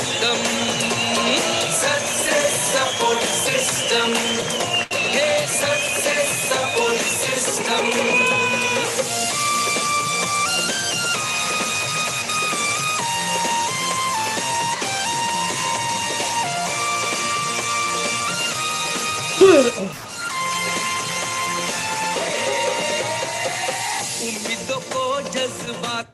system. Success support system. Hey, success support system. उम्मीदों को जज्बात।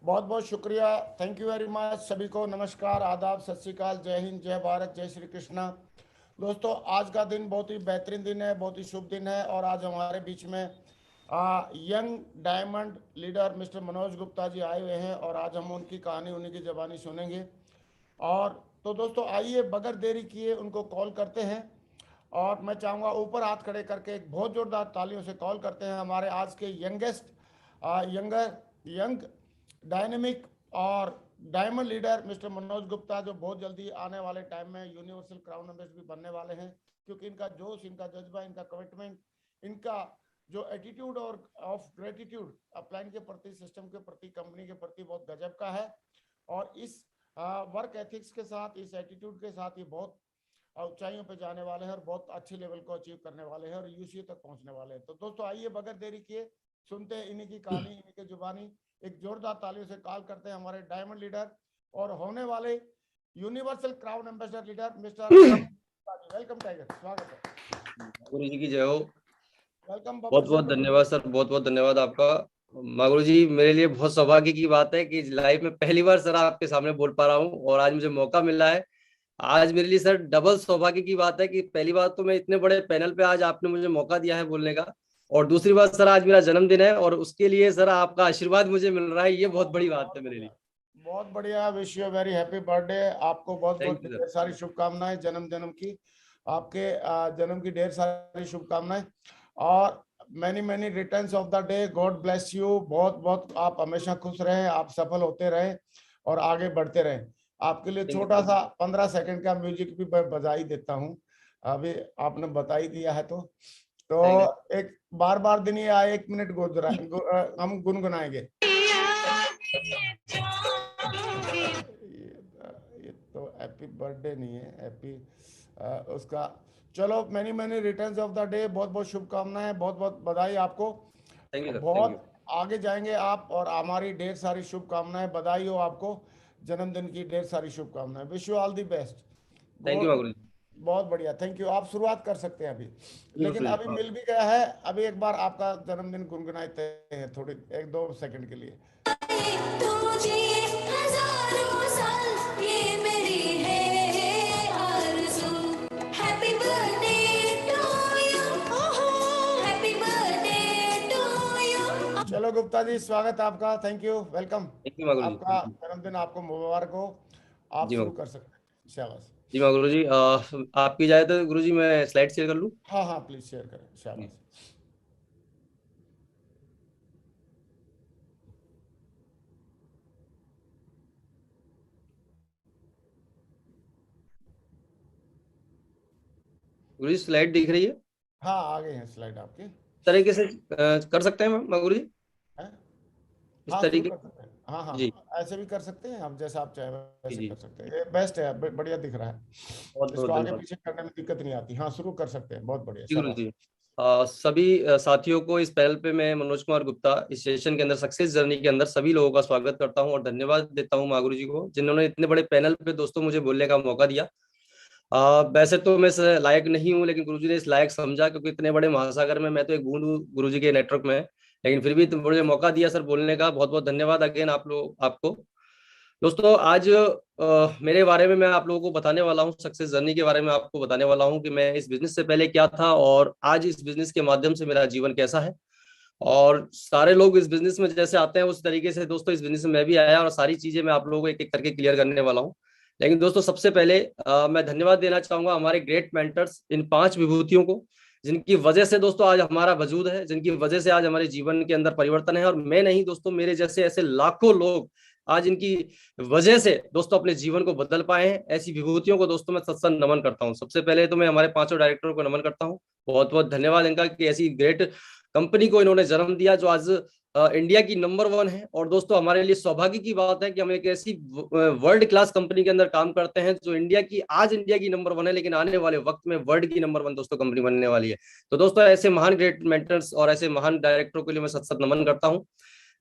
बहुत बहुत शुक्रिया, थैंक यू वेरी मच। सभी को नमस्कार, आदाब, सत श्री अकाल, जय हिंद, जय भारत, जय श्री कृष्णा। दोस्तों, आज का दिन बहुत ही बेहतरीन दिन है, बहुत ही शुभ दिन है। और आज हमारे बीच में young diamond leader mister Manoj Gupta ji आए हुए हैं और आज हम उनकी कहानी उन्हीं की ज़बानी सुनेंगे। और तो दोस्तों, आइए बगैर देरी किए उनको कॉल करते हैं। और मैं चाहूँगा ऊपर हाथ खड़े करके एक बहुत जोरदार तालियों से कॉल करते हैं हमारे आज के यंग डायनेमिक और diamond leader mister Manoj Gupta, जो बहुत जल्दी आने वाले टाइम में यूनिवर्सल क्राउन एम्बेसडर बनने वाले हैं। क्योंकि इनका जोश, इनका जज्बा, इनका कमिटमेंट, इनका जो एटीट्यूड और ऑफ ग्रेटिट्यूड अपलाइन के प्रति, सिस्टम के प्रति, कंपनी के प्रति बहुत गजब का है। और इस वर्क एथिक्स के साथ, इस एटीट्यूड के साथ ये बहुत ऊंचाइयों पे जाने वाले हैं और बहुत अच्छे लेवल को अचीव करने वाले हैं और यूसीए तक पहुंचने वाले हैं। तो दोस्तों, आइए बगैर देरी किए सुनते हैं इन्हीं की कहानी, इन्हीं की जुबानी। एक जोरदार तालियों से कॉल करते हैं हमारे डायमंड लीडर और होने वाले universal crown ambassador leader mister welcome tiger, स्वागत है। गुरु जी की जय हो। वेलकम। बहुत बहुत धन्यवाद सर, बहुत बहुत धन्यवाद आपका। गुरु जी, मेरे लिए बहुत सौभाग्य की बात है कि लाइफ में पहली बार सर आपके सामने बोल पा रहा हूँ और आज मुझे मौका मिला है। आज मेरे लिए सर डबल सौभाग्य की बात है कि पहली बार तो मैं इतने बड़े पैनल पे आज आपने मुझे मौका दिया है बोलने का, और दूसरी बात सर आज मेरा जन्मदिन है और उसके लिए सर आपका आशीर्वाद मुझे मिल रहा है, ये बहुत बड़ी बात है मेरे लिए। बहुत बढ़िया, wish you very happy birthday. आपको बहुत बहुत ढेर सारी शुभकामनाएं, जन्म की, आपके जन्म की ढेर सारी शुभकामनाएं और many many returns of the day. God bless you. बहुत बहुत आप हमेशा खुश रहें, आप सफल होते रहें और आगे बढ़ते रहें। आपके लिए छोटा सा 15 सेकंड का म्यूजिक भी मैं बजा ही देता हूँ, अभी आपने बता ही दिया है। तो एक बार बार दिन ही आए, 1 मिनट हम गुनगुनाएंगे। ये तो हैप्पी बर्थडे नहीं है, हैप्पी उसका। चलो, many many returns of the day. बहुत बहुत शुभकामनाएं, बहुत बहुत बधाई आपको। बहुत आगे जाएंगे आप और हमारी ढेर सारी शुभकामनाएं, बधाई हो आपको, जन्मदिन की ढेर सारी शुभकामनाएं। Wish you all the best. Thank you गुरु जी। बहुत बढ़िया, थैंक यू। आप शुरुआत कर सकते हैं अभी, लेकिन अभी मिल भी गया है। अभी एक बार आपका जन्मदिन गुनगुनाते हैं थोड़ी 1-2 सेकंड के लिए। चलो गुप्ता जी, स्वागत है आपका, थैंक यू, वेलकम। आपका जन्मदिन आपको मुबारक हो। आप शुरू कर सकते हैं। शाबाश जी गुरु जी। आपकी इजाजत है गुरु जी, मैं स्लाइड शेयर कर लूं? हाँ हाँ, प्लीज शेयर करें। शाबाश। गुरु जी स्लाइड दिख रही है? हाँ, आ गए हैं स्लाइड आपके। तरीके से कर सकते हैं गुरु जी? इस तरीके हाँ हाँ जी, ऐसे भी कर सकते हैं आप, जैसा आप चाहे वैसे कर सकते हैं। बेस्ट है, बढ़िया दिख रहा है। इसको आगे पीछे करने में दिक्कत नहीं आती। हाँ, शुरू कर सकते हैं। बहुत बढ़िया गुरु जी। सभी साथियों को इस पैनल पे मैं मनोज कुमार गुप्ता इस सेशन के अंदर, सक्सेस जर्नी के अंदर सभी लोगों का स्वागत करता हूं और धन्यवाद देता हूं गुरु जी को, जिन्होंने इतने बड़े पैनल पे दोस्तों मुझे बोलने का मौका दिया। वैसे तो मैं लायक नहीं हूं, लेकिन गुरुजी ने इस लायक समझा, क्योंकि इतने बड़े महासागर में मैं तो एक बूंद हूं गुरुजी के नेटवर्क में, लेकिन फिर भी मुझे मौका दिया सर बोलने का। बहुत बहुत धन्यवाद अगेन आपको। दोस्तों, आज मेरे बारे में मैं आप लोगों को बताने वाला हूं, सक्सेस जर्नी के बारे में आपको बताने वाला हूं कि मैं इस बिजनेस से पहले क्या था और आज इस बिजनेस के माध्यम से मेरा जीवन कैसा है। और सारे लोग इस बिजनेस में जैसे आते हैं उस तरीके से दोस्तों इस बिजनेस में मैं भी आया और सारी चीजें मैं आप लोगों को एक एक करके क्लियर करने वाला हूं। लेकिन दोस्तों, सबसे पहले मैं धन्यवाद देना चाहूंगा हमारे ग्रेट मेंटर्स, इन 5 विभूतियों को, जिनकी वजह से दोस्तों आज हमारा वजूद है, जिनकी वजह से आज हमारे जीवन के अंदर परिवर्तन है। और मैं नहीं दोस्तों, मेरे जैसे ऐसे लाखों लोग आज इनकी वजह से दोस्तों अपने जीवन को बदल पाए हैं। ऐसी विभूतियों को दोस्तों मैं सत्संग नमन करता हूं। सबसे पहले तो मैं हमारे 5 डायरेक्टरों को नमन करता हूं। बहुत बहुत धन्यवाद इनका कि ऐसी ग्रेट कंपनी को इन्होंने जन्म दिया जो आज इंडिया की नंबर 1 है। और दोस्तों हमारे लिए सौभाग्य की बात है कि हम एक ऐसी वर्ल्ड क्लास कंपनी के अंदर काम करते हैं जो इंडिया की नंबर 1 है, लेकिन आने वाले वक्त में वर्ल्ड की नंबर 1 दोस्तों कंपनी बनने वाली है। तो दोस्तों ऐसे महान ग्रेट मेंटर्स और ऐसे महान डायरेक्टरों के लिए मैं सत सत नमन करता हूँ।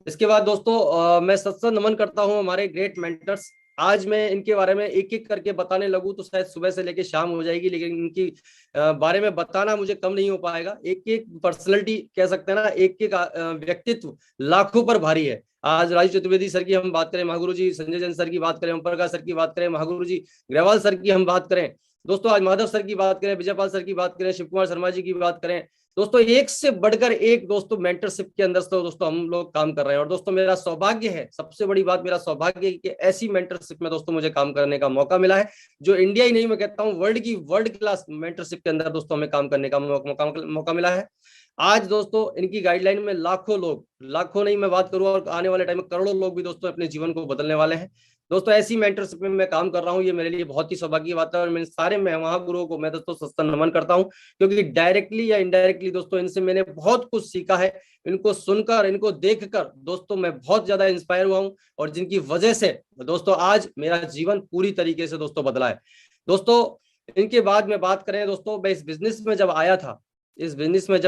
इसके बाद दोस्तों मैं सत सत नमन करता हूँ हमारे ग्रेट मेंटर्स। आज मैं इनके बारे में एक एक करके बताने लगूं तो शायद सुबह से लेकर शाम हो जाएगी, लेकिन इनकी बारे में बताना मुझे कम नहीं हो पाएगा। एक एक पर्सनैलिटी कह सकते हैं ना, एक एक व्यक्तित्व लाखों पर भारी है। आज राजू चतुर्वेदी सर की हम बात करें, महागुरु जी संजय जैन सर की बात करें, ओम प्रकाश सर की बात करें, महागुरु जी ग्रेवाल सर की हम बात करें दोस्तों, आज माधव सर की बात करें, विजयपाल सर की बात करें, शिव कुमार शर्मा जी की बात करें दोस्तों, एक से बढ़कर एक दोस्तों मेंटरशिप के अंदर तो दोस्तों हम लोग काम कर रहे हैं। और दोस्तों मेरा सौभाग्य है, सबसे बड़ी बात मेरा सौभाग्य है कि ऐसी मेंटरशिप में दोस्तों मुझे काम करने का मौका मिला है, जो इंडिया ही नहीं मैं कहता हूं वर्ल्ड क्लास मेंटरशिप के अंदर दोस्तों हमें काम करने का मौका मिला है। आज दोस्तों इनकी गाइडलाइन में लाखों नहीं मैं बात करूं, और आने वाले टाइम में करोड़ों लोग भी दोस्तों अपने जीवन को बदलने वाले हैं। दोस्तों ऐसी मेंटरशिप में मैं काम कर रहा हूं, ये मेरे लिए बहुत ही सौभाग्य की बात है। और मैं सारे महागुरुओं को मैं दोस्तों सस्ता नमन करता हूं, क्योंकि डायरेक्टली या इनडायरेक्टली दोस्तों इनसे मैंने बहुत कुछ सीखा है। इनको सुनकर, इनको देखकर दोस्तों मैं बहुत ज्यादा इंस्पायर हुआ हूं, और जिनकी वजह से दोस्तों आज मेरा जीवन पूरी तरीके से दोस्तों बदला है। दोस्तों इनके बाद में बात करें दोस्तों, मैं इस बिजनेस में जब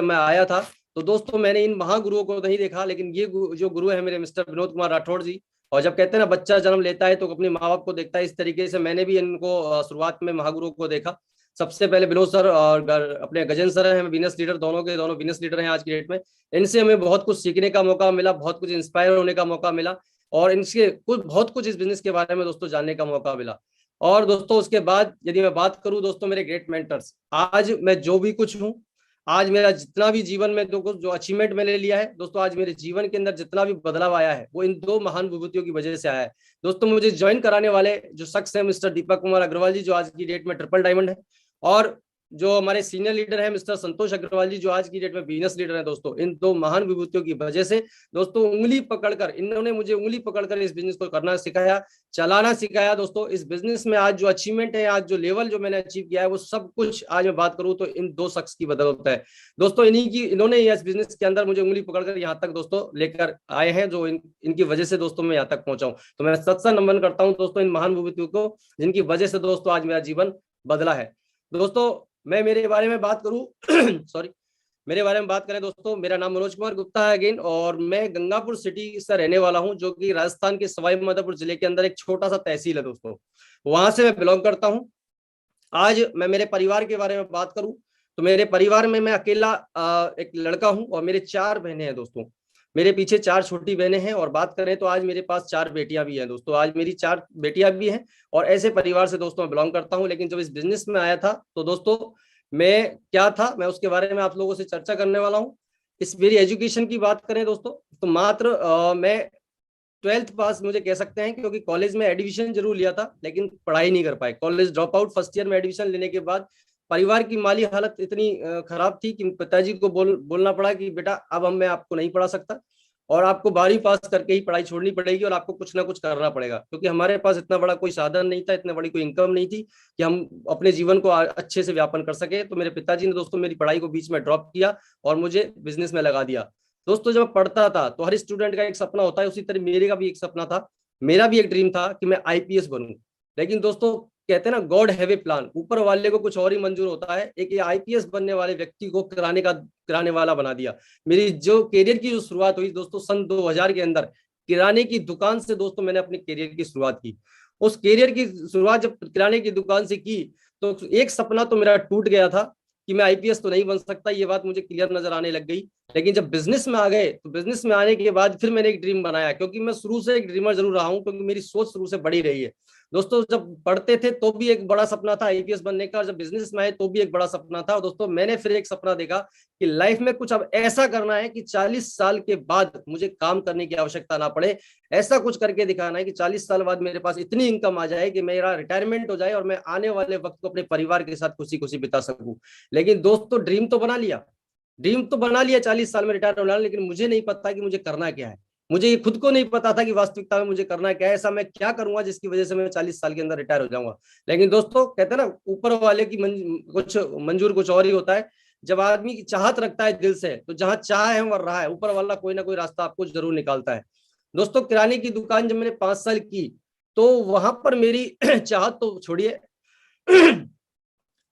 मैं आया था तो दोस्तों मैंने इन महागुरुओं को नहीं देखा, लेकिन ये जो गुरु है मेरे मिस्टर विनोद कुमार राठौड़ जी। और जब कहते हैं ना बच्चा जन्म लेता है तो अपने माँ बाप को देखता है, इस तरीके से मैंने भी इनको शुरुआत में महागुरुओं को देखा। सबसे पहले विनोद सर और अपने गजेंद्र सर हैं, बिजनेस लीडर, दोनों बिजनेस लीडर हैं आज की डेट में। इनसे हमें बहुत कुछ सीखने का मौका मिला, बहुत कुछ इंस्पायर होने का मौका मिला, और इनसे बहुत कुछ इस बिजनेस के बारे में दोस्तों जानने का मौका मिला। और दोस्तों उसके बाद यदि मैं बात करूं दोस्तों मेरे ग्रेट मेंटर्स, आज मैं जो भी कुछ हूं, आज मेरा जितना भी जीवन में जो अचीवमेंट मैंने लिया है दोस्तों, आज मेरे जीवन के अंदर जितना भी बदलाव आया है वो इन 2 महान विभूतियों की वजह से आया है। दोस्तों मुझे ज्वाइन कराने वाले जो शख्स है मिस्टर दीपक कुमार अग्रवाल जी, जो आज की डेट में ट्रिपल डायमंड है, और जो हमारे सीनियर लीडर है मिस्टर संतोष अग्रवाल जी, जो आज की डेट में बिजनेस लीडर है दोस्तों, इन 2 महान विभूतियों की वजह से दोस्तों इन्होंने मुझे उंगली पकड़कर इस बिजनेस को करना सिखाया, चलाना सिखाया। दोस्तों इस बिजनेस में आज जो अचीवमेंट है, आज जो लेवल जो मैंने अचीव किया है, वो सब कुछ आज मैं बात करूं तो इन 2 शख्स की बदौलत है दोस्तों। इन्होंने इस बिजनेस के अंदर मुझे उंगली पकड़कर यहाँ तक दोस्तों लेकर आए हैं, जो इनकी वजह से दोस्तों मैं यहाँ तक पहुंचा हूं। तो मैं सत सत नमन करता हूं दोस्तों इन महान विभूतियों को, जिनकी वजह से दोस्तों आज मेरा जीवन बदला है। दोस्तों मैं मेरे बारे में बात करूं मेरे बारे में बात करें दोस्तों, मेरा नाम मनोज कुमार गुप्ता है अगेन, और मैं गंगापुर सिटी से रहने वाला हूं, जो कि राजस्थान के सवाई माधोपुर जिले के अंदर एक छोटा सा तहसील है दोस्तों, वहां से मैं बिलोंग करता हूं। आज मैं मेरे परिवार के बारे में बात करूं तो मेरे परिवार में मैं अकेला एक लड़का हूं, और मेरे 4 बहनें हैं दोस्तों। मेरे पीछे 4 छोटी बहनें हैं, और बात करें तो आज मेरे पास 4 बेटियां भी हैं दोस्तों। आज मेरी 4 बेटियां भी हैं, और ऐसे परिवार से दोस्तों मैं बिलोंग करता हूं। लेकिन जब इस बिजनेस में आया था तो दोस्तों मैं क्या था, मैं उसके बारे में आप लोगों से चर्चा करने वाला हूं। इस मेरी एजुकेशन की बात करें दोस्तों तो मात्र मैं 12th पास मुझे कह सकते हैं, क्योंकि कॉलेज में एडमिशन जरूर लिया था लेकिन पढ़ाई नहीं कर पाए। College drop out first year में एडमिशन लेने के बाद परिवार की माली हालत इतनी खराब थी कि पिताजी को बोलना पड़ा कि बेटा अब मैं आपको नहीं पढ़ा सकता, और आपको 12वीं पास करके ही पढ़ाई छोड़नी पड़ेगी, और आपको कुछ ना कुछ करना पड़ेगा, क्योंकि हमारे पास इतना बड़ा कोई साधन नहीं था, इतनी बड़ी कोई इनकम नहीं थी कि हम अपने जीवन को अच्छे से व्यापन कर सके। तो मेरे पिताजी ने दोस्तों मेरी पढ़ाई को बीच में ड्रॉप किया और मुझे बिजनेस में लगा दिया। दोस्तों जब मैं पढ़ता था तो हर स्टूडेंट का एक सपना होता है, उसी तरह मेरे का भी एक सपना था, मेरा भी एक ड्रीम था कि मैं आईपीएस बनूं। लेकिन दोस्तों कहते हैं ना गॉड हैव ए प्लान, ऊपर वाले को कुछ और ही मंजूर होता है। एक ये आईपीएस बनने वाले व्यक्ति को कराने वाला बना दिया। मेरी जो करियर की जो शुरुआत हुई दोस्तों सन 2000 के अंदर किराने की दुकान से दोस्तों मैंने अपने करियर की शुरुआत की। उस करियर की शुरुआत जब किराने की दुकान से की तो एक सपना तो मेरा टूट गया था कि मैं आईपीएस तो नहीं बन सकता, ये बात मुझे क्लियर नजर आने लग गई। लेकिन जब बिजनेस में आ गए तो बिजनेस में आने के बाद फिर मैंने एक ड्रीम बनाया, क्योंकि मैं शुरू से एक ड्रीमर जरूर रहा हूं, क्योंकि मेरी सोच शुरू से बड़ी रही है। दोस्तों जब पढ़ते थे तो भी एक बड़ा सपना था आईपीएस बनने का, और जब बिजनेस में आए तो भी एक बड़ा सपना था। और दोस्तों मैंने फिर एक सपना देखा कि लाइफ में कुछ अब ऐसा करना है कि 40 साल के बाद मुझे काम करने की आवश्यकता ना पड़े। ऐसा कुछ करके दिखाना है कि 40 साल बाद मेरे पास इतनी इनकम आ जाए कि मेरा रिटायरमेंट हो जाए और मैं आने वाले वक्त को अपने परिवार के साथ खुशी खुशी बिता सकूं। लेकिन दोस्तों ड्रीम तो बना लिया 40 साल में रिटायर होना, लेकिन मुझे नहीं पता कि मुझे करना क्या है। मुझे ये खुद को नहीं पता था कि वास्तविकता में मुझे करना क्या है, ऐसा मैं क्या करूंगा जिसकी वजह से मैं 40 साल के अंदर रिटायर हो जाऊंगा। लेकिन दोस्तों कहते हैं ना ऊपर वाले की कुछ मंजूर कुछ और ही होता है। जब आदमी की चाहत रखता है दिल से, तो जहां चाह है वह रहा है, ऊपर वाला कोई ना कोई रास्ता आपको जरूर निकालता है। दोस्तों किराने की दुकान जब मैंने 5 साल की, तो वहां पर मेरी चाहत तो छोड़िए,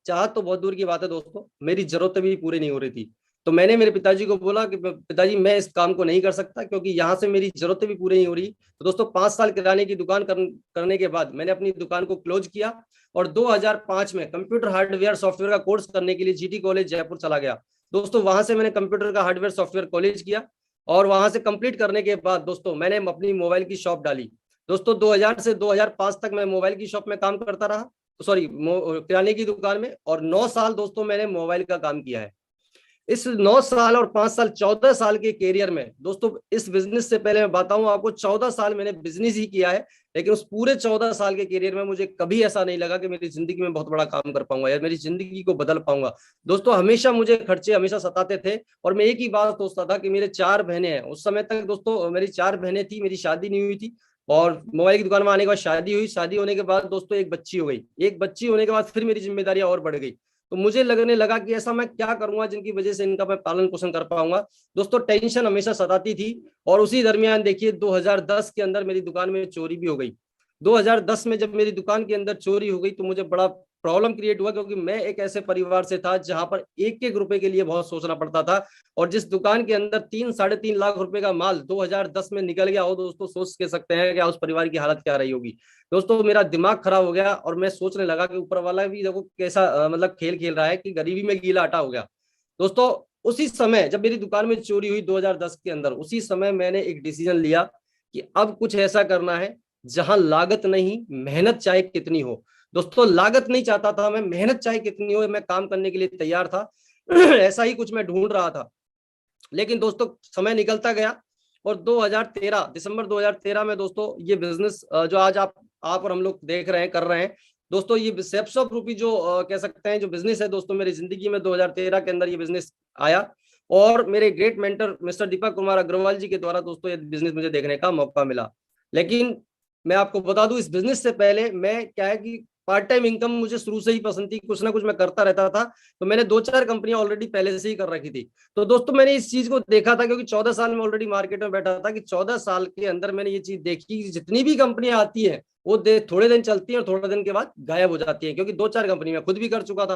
चाहत तो बहुत दूर की बात है दोस्तों, मेरी जरूरतें भी पूरी नहीं हो रही थी। तो मैंने मेरे पिताजी को बोला कि पिताजी मैं इस काम को नहीं कर सकता, क्योंकि यहाँ से मेरी जरूरतें भी पूरी नहीं हो रही। तो दोस्तों 5 साल किराने की दुकान करने के बाद मैंने अपनी दुकान को क्लोज किया और 2005 में कंप्यूटर हार्डवेयर सॉफ्टवेयर का कोर्स करने के लिए जीटी कॉलेज जयपुर चला गया। दोस्तों वहां से मैंने कंप्यूटर का हार्डवेयर सॉफ्टवेयर कॉलेज किया, और वहां से कंप्लीट करने के बाद दोस्तों मैंने अपनी मोबाइल की शॉप डाली। दोस्तों 2000 से 2005 तक मैं मोबाइल की शॉप में काम करता रहा, सॉरी किराने की दुकान में, और 9 साल दोस्तों मैंने मोबाइल का काम किया है। इस 9 साल और 5 साल 14 साल के कैरियर में दोस्तों, इस बिजनेस से पहले मैं बताऊं आपको 14 साल मैंने बिजनेस ही किया है, लेकिन उस पूरे 14 साल के कैरियर में मुझे कभी ऐसा नहीं लगा कि मेरी जिंदगी में बहुत बड़ा काम कर पाऊंगा या मेरी जिंदगी को बदल पाऊंगा। दोस्तों हमेशा मुझे खर्चे हमेशा सताते थे, और मैं एक ही बात सोचता था कि मेरे 4 बहनें हैं। उस समय तक दोस्तों मेरी 4 बहनें थी, मेरी शादी नहीं हुई थी, और मोबाइल की दुकान में आने के बाद शादी हुई। शादी होने के बाद दोस्तों एक बच्ची हो गई, एक बच्ची होने के बाद फिर मेरी जिम्मेदारियां और बढ़ गई। तो मुझे लगने लगा कि ऐसा मैं क्या करूंगा जिनकी वजह से इनका मैं पालन पोषण कर पाऊंगा। दोस्तों टेंशन हमेशा सताती थी, और उसी दरमियान देखिए 2010 के अंदर मेरी दुकान में चोरी भी हो गई। 2010 में जब मेरी दुकान के अंदर चोरी हो गई तो मुझे बड़ा प्रॉब्लम क्रिएट हुआ, क्योंकि मैं एक ऐसे परिवार से था जहां पर एक एक रुपए के लिए बहुत सोचना पड़ता था, और जिस दुकान के अंदर 3-3.5 लाख रुपए का माल 2010 में निकल गया हो, दोस्तों सोच के सकते हैं कि उस परिवार की हालत क्या रही होगी। दोस्तों मेरा दिमाग खराब हो गया, और मैं सोचने लगा कि ऊपर वाला भी देखो कैसा मतलब खेल खेल रहा है कि गरीबी में गीला आटा हो गया। दोस्तों उसी समय जब मेरी दुकान में चोरी हुई 2010 के अंदर, उसी समय मैंने एक डिसीजन लिया कि अब कुछ ऐसा करना है जहां लागत नहीं, मेहनत चाहे कितनी हो। दोस्तों लागत नहीं चाहता था मैं, मेहनत चाहे कितनी हो मैं काम करने के लिए तैयार था। ऐसा ही कुछ मैं ढूंढ रहा था। लेकिन दोस्तों समय निकलता गया, और 2013 दिसंबर 2013 में दोस्तों ये बिजनेस जो आज आप और हम लोग देख रहे हैं, कर रहे हैं दोस्तों, ये शेप्स ऑफ रूपी जो कह सकते हैं जो बिजनेस है दोस्तों, मेरी जिंदगी में 2013 के अंदर ये बिजनेस आया, और मेरे great mentor mister Deepak Kumar Agarwal जी के द्वारा दोस्तों ये बिजनेस मुझे देखने का मौका मिला। लेकिन मैं आपको बता दूं, इस बिजनेस से पहले मैं क्या है कि पार्ट टाइम इनकम मुझे शुरू से ही पसंद थी, कुछ ना कुछ मैं करता रहता था। तो मैंने 2-4 कंपनियां ऑलरेडी पहले से ही कर रखी थी। तो दोस्तों मैंने इस चीज को देखा था, क्योंकि 14 साल में ऑलरेडी मार्केट में बैठा था, कि 14 साल के अंदर मैंने ये चीज देखी कि जितनी भी कंपनियां आती है वो थोड़े दिन चलती है और थोड़े दिन के बाद गायब हो जाती है, क्योंकि 2-4 कंपनी मैं खुद भी कर चुका था।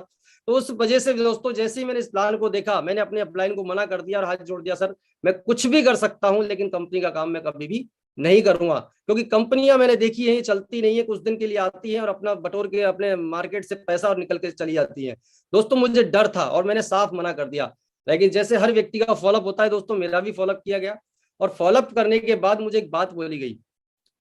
तो उस वजह से दोस्तों जैसे ही मैंने इस प्लान को देखा, मैंने अपने अपलाइन को मना कर दिया और हाथ जोड़ दिया, सर मैं कुछ भी कर सकता हूं लेकिन कंपनी का काम मैं कभी भी नहीं करूंगा, क्योंकि कंपनियां मैंने देखी है ये चलती नहीं है, कुछ दिन के लिए आती है और अपना बटोर के अपने मार्केट से पैसा और निकल के चली जाती है। दोस्तों मुझे डर था और मैंने साफ मना कर दिया। लेकिन जैसे हर व्यक्ति का फॉलोअप होता है दोस्तों, मेरा भी फॉलोअप किया गया, और फॉलोअप करने के बाद मुझे एक बात बोली गई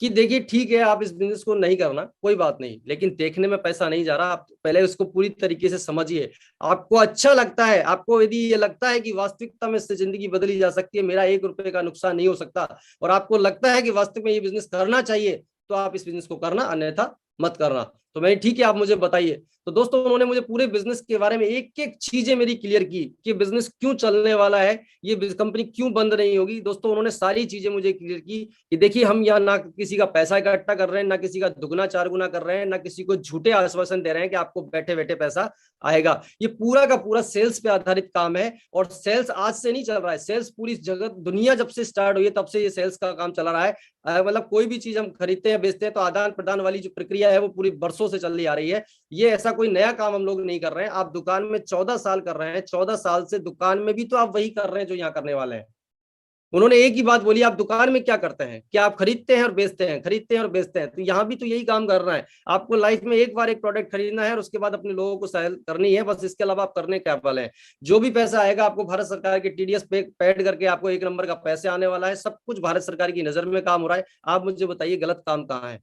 कि देखिए ठीक है आप इस बिजनेस को नहीं करना, कोई बात नहीं, लेकिन देखने में पैसा नहीं जा रहा, आप पहले उसको पूरी तरीके से समझिए। आपको अच्छा लगता है, आपको यदि ये लगता है कि वास्तविकता में इससे जिंदगी बदली जा सकती है, मेरा 1 रुपए का नुकसान नहीं हो सकता, और आपको लगता है कि वास्तविक में ये बिजनेस करना चाहिए, तो आप इस बिजनेस को करना, अन्यथा मत करना। तो मैं ठीक है आप मुझे बताइए। तो दोस्तों उन्होंने मुझे पूरे बिजनेस के बारे में एक एक चीजें मेरी क्लियर की कि बिजनेस क्यों चलने वाला है, ये कंपनी क्यों बंद नहीं होगी। दोस्तों उन्होंने सारी चीजें मुझे क्लियर की कि देखिए हम यहाँ ना किसी का पैसा इकट्ठा कर रहे हैं, ना किसी का दुगना चार गुना कर रहे हैं, ना किसी को झूठे आश्वासन दे रहे हैं कि आपको बैठे बैठे पैसा आएगा। ये पूरा का पूरा सेल्स पे आधारित काम है, और सेल्स आज से नहीं चल रहा है, सेल्स पूरी जगत दुनिया जब से स्टार्ट हुई है तब से ये सेल्स का काम चला रहा है। मतलब कोई भी चीज हम खरीदते हैं बेचते हैं तो आदान प्रदान वाली जो प्रक्रिया है वो पूरी बरसों से चली आ रही है। ये ऐसा कोई नया काम हम लोग नहीं कर रहे हैं। आप दुकान में 14 साल कर रहे हैं, 14 साल से दुकान में भी तो आप वही कर रहे हैं जो यहाँ करने वाले हैं। उन्होंने एक ही बात बोली, आप दुकान में क्या करते हैं, क्या आप खरीदते हैं और बेचते हैं, खरीदते हैं और बेचते हैं, तो यहाँ भी तो यही काम करना है। आपको लाइफ में एक बार एक प्रोडक्ट खरीदना है और उसके बाद अपने लोगों को सेल करनी है, बस इसके अलावा आप करने क्या वाले हैं। जो भी पैसा आएगा आपको भारत सरकार के टीडीएस पे पेड करके आपको 1 नंबर का पैसे आने वाला है। सब कुछ भारत सरकार की नजर में काम हो रहा है। आप मुझे बताइए गलत काम कहाँ है।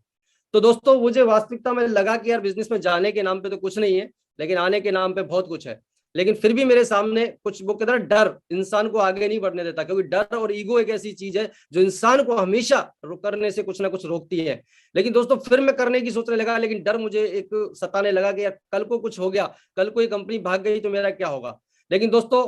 तो दोस्तों मुझे वास्तविकता में लगा कि यार बिजनेस में जाने के नाम पे तो कुछ नहीं है, लेकिन आने के नाम पे बहुत कुछ है। लेकिन फिर भी मेरे सामने कुछ वो कहते हैं डर इंसान को आगे नहीं बढ़ने देता, क्योंकि डर और ईगो एक ऐसी चीज है जो इंसान को हमेशा करने से कुछ ना कुछ रोकती है। लेकिन दोस्तों फिर मैं करने की सोचने लगा, लेकिन डर मुझे एक सताने लगा कि यार कल को कुछ हो गया, कल को ये कंपनी भाग गई तो मेरा क्या होगा। लेकिन दोस्तों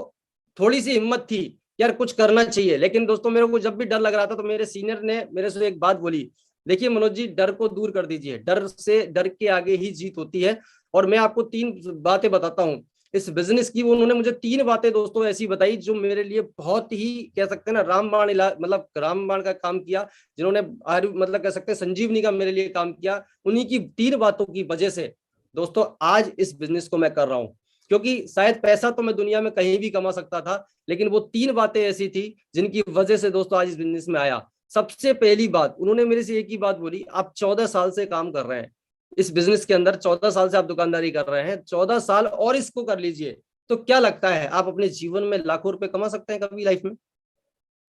थोड़ी सी हिम्मत थी, यार कुछ करना चाहिए। लेकिन दोस्तों मेरे को जब भी डर लग रहा था तो मेरे सीनियर ने मेरे से एक बात बोली, देखिए मनोज जी डर को दूर कर दीजिए, डर के आगे ही जीत होती है। और मैं आपको 3 बातें बताता हूं। इस बिजनेस की, वो उन्होंने मुझे 3 बातें दोस्तों ऐसी बताई जो मेरे लिए बहुत ही कह सकते हैं ना रामबाण इलाज, मतलब रामबाण का काम किया, जिन्होंने मतलब कह सकते हैं संजीवनी का मेरे लिए काम किया। उन्हीं की 3 बातों की वजह से दोस्तों आज इस बिजनेस को मैं कर रहा हूं। क्योंकि शायद पैसा तो मैं दुनिया में कहीं भी कमा सकता था, लेकिन वो 3 बातें ऐसी थी जिनकी वजह से दोस्तों आज इस बिजनेस में आया। सबसे पहली बात उन्होंने मेरे से एक ही बात बोली, आप 14 साल से काम कर रहे हैं इस बिजनेस के अंदर, 14 साल से आप दुकानदारी कर रहे हैं, 14 साल और इसको कर लीजिए तो क्या लगता है आप अपने जीवन में लाखों रुपए कमा सकते हैं कभी लाइफ में?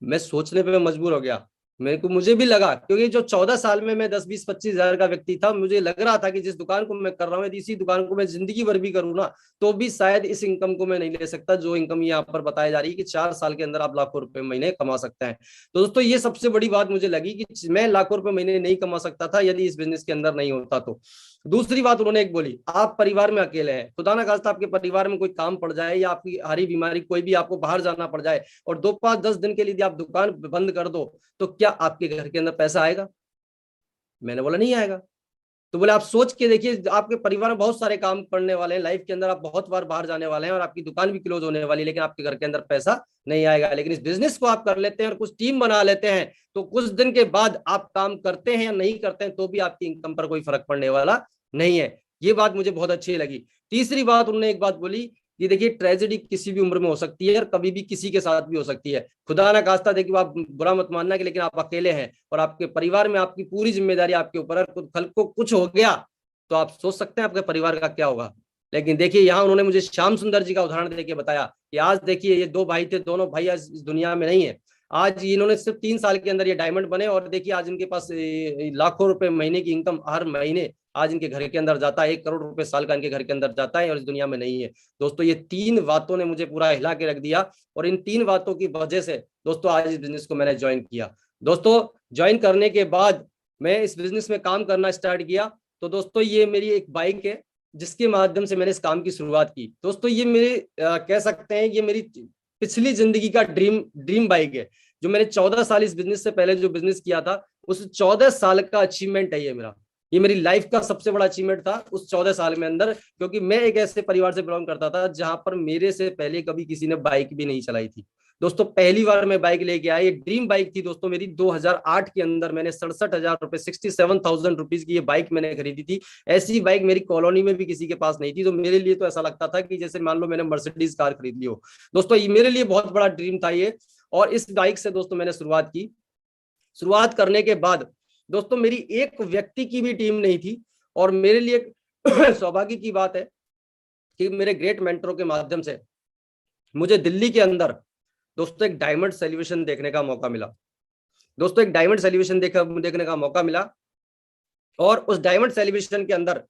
मैं सोचने पे मजबूर हो गया। मुझे भी लगा, क्योंकि जो 14 साल में मैं 10-20-25 हजार का व्यक्ति था, मुझे लग रहा था कि जिस दुकान को मैं कर रहा हूँ यदि इसी दुकान को मैं जिंदगी भर भी करूँ ना, तो भी शायद इस इनकम को मैं नहीं ले सकता जो इनकम यहाँ पर बताई जा रही है कि 4 साल के अंदर आप लाखों रुपए महीने कमा सकते हैं। तो दोस्तों ये सबसे बड़ी बात मुझे लगी कि मैं लाखों रुपए महीने नहीं कमा सकता था यदि इस बिजनेस के अंदर नहीं होता तो। दूसरी बात उन्होंने एक बोली, आप परिवार में अकेले हैं, खुदा ना खास्ता आपके परिवार में कोई काम पड़ जाए या आपकी हरी बीमारी कोई भी आपको बाहर जाना पड़ जाए और 2-5-10 दिन के लिए आप दुकान बंद कर दो, तो क्या आपके घर के अंदर पैसा आएगा? मैंने बोला नहीं आएगा। तो बोले आप सोच के देखिए, आपके परिवार में बहुत सारे काम पड़ने वाले हैं, लाइफ के अंदर आप बहुत बार बाहर जाने वाले हैं और आपकी दुकान भी क्लोज होने वाली है, लेकिन आपके घर के अंदर पैसा नहीं आएगा। लेकिन इस बिजनेस को आप कर लेते हैं और कुछ टीम बना लेते हैं, तो कुछ दिन के बाद आप काम करते हैं या नहीं करते हैं तो भी आपकी इनकम पर कोई फर्क पड़ने वाला नहीं है। ये बात मुझे बहुत अच्छी लगी। तीसरी बात उन्होंने एक बात बोली कि देखिए ट्रेजेडी किसी भी उम्र में हो सकती है और कभी भी किसी के साथ भी हो सकती है। खुदा ना खास्ता देखिए, आप बुरा मत मानना कि लेकिन आप अकेले हैं और आपके परिवार में आपकी पूरी जिम्मेदारी आपके ऊपर है, कल को कुछ हो गया तो आप सोच सकते हैं आपके परिवार का क्या होगा। लेकिन देखिए यहाँ उन्होंने मुझे श्याम सुंदर जी का उदाहरण देके बताया कि आज देखिए ये 2 भाई थे, दोनों भाई आज इस दुनिया में नहीं है। आज इन्होंने सिर्फ 3 साल के अंदर ये डायमंड बने और देखिए आज इनके पास लाखों रुपए महीने की इनकम हर महीने आज इनके घर के अंदर जाता है, 1 करोड़ रुपए साल का इनके घर के अंदर जाता है और इस दुनिया में नहीं है। दोस्तों ये 3 बातों ने मुझे पूरा हिला के रख दिया और इन 3 बातों की वजह से दोस्तों आज इस बिजनेस को मैंने ज्वाइन किया। दोस्तों ज्वाइन करने के बाद मैं इस बिजनेस में काम करना स्टार्ट किया। तो दोस्तों ये मेरी एक बाइक है जिसके माध्यम से मैंने इस काम की शुरुआत की। दोस्तों ये मेरे कह सकते हैं ये मेरी पिछली जिंदगी का ड्रीम बाइक है, जो मैंने 14 साल इस बिजनेस से पहले जो बिजनेस किया था उस 14 साल का अचीवमेंट है ये मेरी लाइफ का सबसे बड़ा अचीवमेंट था उस 14 साल में अंदर। क्योंकि मैं एक ऐसे परिवार से बिलोंग करता था जहां पर मेरे से पहले कभी किसी ने बाइक भी नहीं चलाई थी। दोस्तों पहली बार मैं बाइक लेके आया, ये ड्रीम बाइक थी दोस्तों मेरी। 2008 के अंदर मैंने 67,000 रुपए 67,000 रुपीज की ये बाइक मैंने खरीदी थी। ऐसी बाइक मेरी कॉलोनी में भी किसी के पास नहीं थी, तो मेरे लिए तो ऐसा लगता था कि जैसे मान लो मैंने मर्सिडीज कार खरीद ली हो। दोस्तों ये मेरे लिए बहुत बड़ा ड्रीम था ये। और इस बाइक से दोस्तों मैंने शुरुआत की। शुरुआत करने के बाद दोस्तों मेरी एक व्यक्ति की भी टीम नहीं थी और मेरे लिए सौभाग्य की बात है कि मेरे ग्रेट मेंटरों के माध्यम से मुझे दिल्ली के अंदर दोस्तों एक डायमंड सेलिब्रेशन देखने का मौका मिला। दोस्तों एक डायमंड सेलिब्रेशन देखने का मौका मिला और उस डायमंड सेलिब्रेशन के अंदर